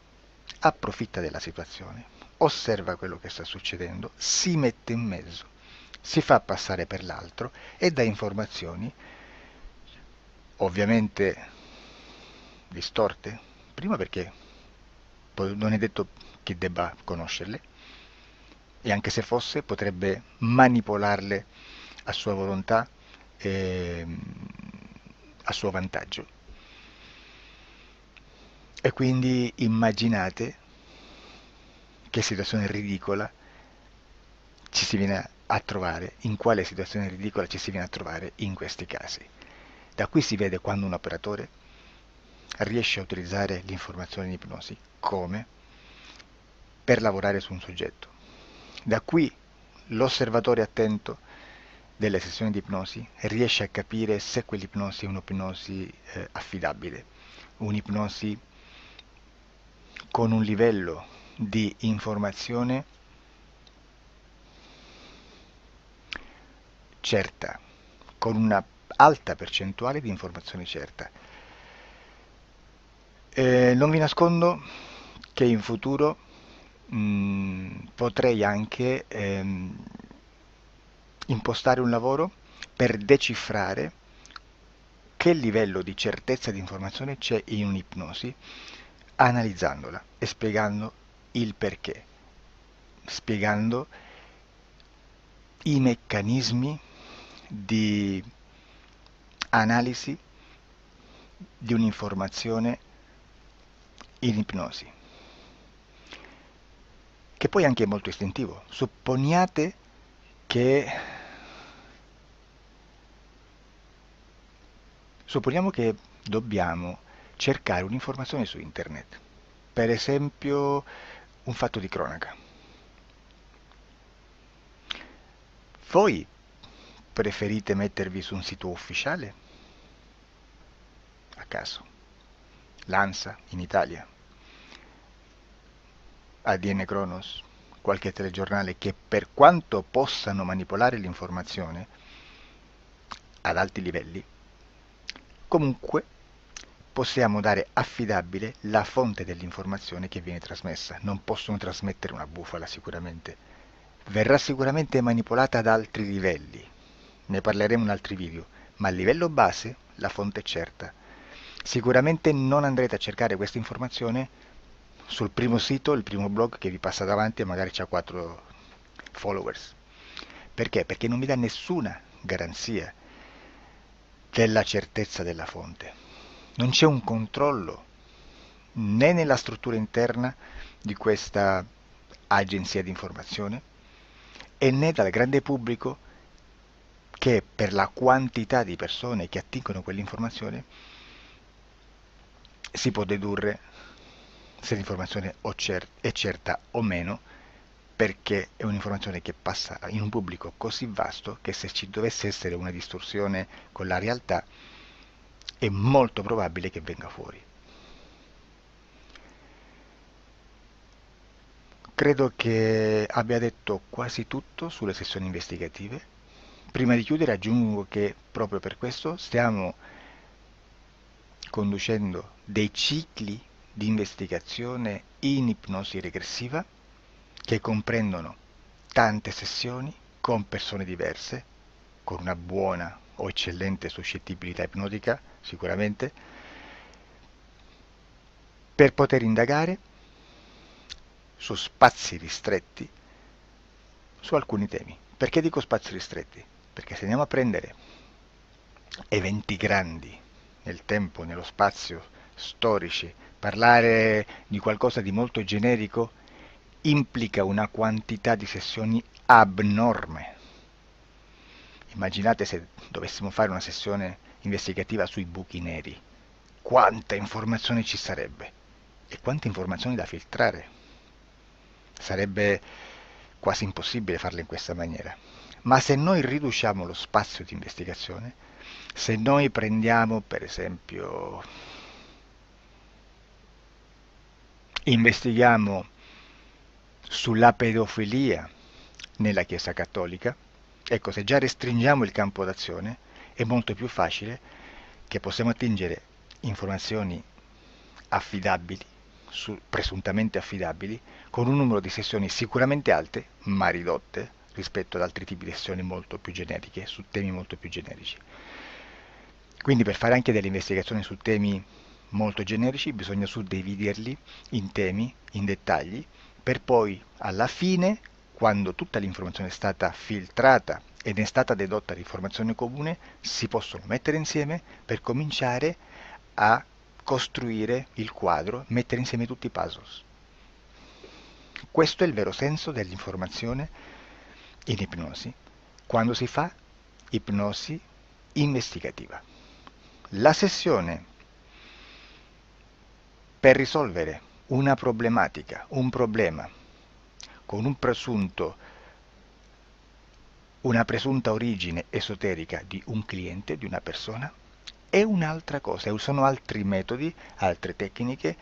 Speaker 3: approfitta della situazione, osserva quello che sta succedendo, si mette in mezzo, si fa passare per l'altro e dà informazioni ovviamente distorte, prima perché poi non è detto che debba conoscerle, e anche se fosse potrebbe manipolarle a sua volontà e a suo vantaggio. E quindi immaginate che situazione ridicola ci si viene a trovare, in quale situazione ridicola ci si viene a trovare in questi casi. Da qui si vede quando un operatore riesce a utilizzare l'informazione in ipnosi come per lavorare su un soggetto. Da qui l'osservatore attento delle sessioni di ipnosi riesce a capire se quell'ipnosi è un'ipnosi affidabile, un'ipnosi con un livello di informazione certa, con una alta percentuale di informazione certa. Non vi nascondo che in futuro potrei anche impostare un lavoro per decifrare che livello di certezza di informazione c'è in un'ipnosi, analizzandola e spiegando il perché, spiegando i meccanismi di analisi di un'informazione in ipnosi, che poi anche è molto istintivo. Supponiamo che dobbiamo cercare un'informazione su internet, per esempio un fatto di cronaca. Voi preferite mettervi su un sito ufficiale? A caso. L'ANSA in Italia, ADN Kronos, qualche telegiornale che per quanto possano manipolare l'informazione ad alti livelli, comunque possiamo dare affidabile la fonte dell'informazione che viene trasmessa. Non possono trasmettere una bufala sicuramente. Verrà sicuramente manipolata ad altri livelli. Ne parleremo in altri video, ma a livello base la fonte è certa. Sicuramente non andrete a cercare questa informazione sul primo sito, il primo blog che vi passa davanti e magari ha 4 followers. Perché? Perché non vi dà nessuna garanzia della certezza della fonte. Non c'è un controllo né nella struttura interna di questa agenzia di informazione e né dal grande pubblico, che per la quantità di persone che attingono quell'informazione si può dedurre se l'informazione è certa o meno, perché è un'informazione che passa in un pubblico così vasto che se ci dovesse essere una distorsione con la realtà è molto probabile che venga fuori. Credo che abbia detto quasi tutto sulle sessioni investigative. Prima di chiudere aggiungo che proprio per questo stiamo conducendo dei cicli di investigazione in ipnosi regressiva che comprendono tante sessioni con persone diverse, con una buona o eccellente suscettibilità ipnotica sicuramente, per poter indagare su spazi ristretti su alcuni temi. Perché dico spazi ristretti? Perché se andiamo a prendere eventi grandi nel tempo, nello spazio, storici, parlare di qualcosa di molto generico implica una quantità di sessioni abnorme. Immaginate se dovessimo fare una sessione investigativa sui buchi neri, quanta informazione ci sarebbe e quante informazioni da filtrare. Sarebbe quasi impossibile farlo in questa maniera. Ma se noi riduciamo lo spazio di investigazione, se noi prendiamo per esempio, investighiamo sulla pedofilia nella Chiesa Cattolica. Ecco, se già restringiamo il campo d'azione, è molto più facile che possiamo attingere informazioni affidabili, presuntamente affidabili, con un numero di sessioni sicuramente alte, ma ridotte rispetto ad altri tipi di sessioni molto più generiche, su temi molto più generici. Quindi per fare anche delle investigazioni su temi molto generici bisogna suddividerli in temi, in dettagli, per poi alla fine, quando tutta l'informazione è stata filtrata ed è stata dedotta l'informazione comune, si possono mettere insieme per cominciare a costruire il quadro, mettere insieme tutti i puzzles. Questo è il vero senso dell'informazione in ipnosi, quando si fa ipnosi investigativa. La sessione per risolvere una problematica, un problema, con una presunta origine esoterica di un cliente, di una persona, è un'altra cosa, sono altri metodi, altre tecniche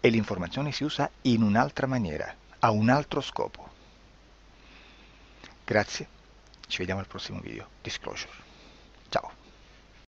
Speaker 3: e l'informazione si usa in un'altra maniera, ha un altro scopo. Grazie, ci vediamo al prossimo video. Disclosure. Ciao.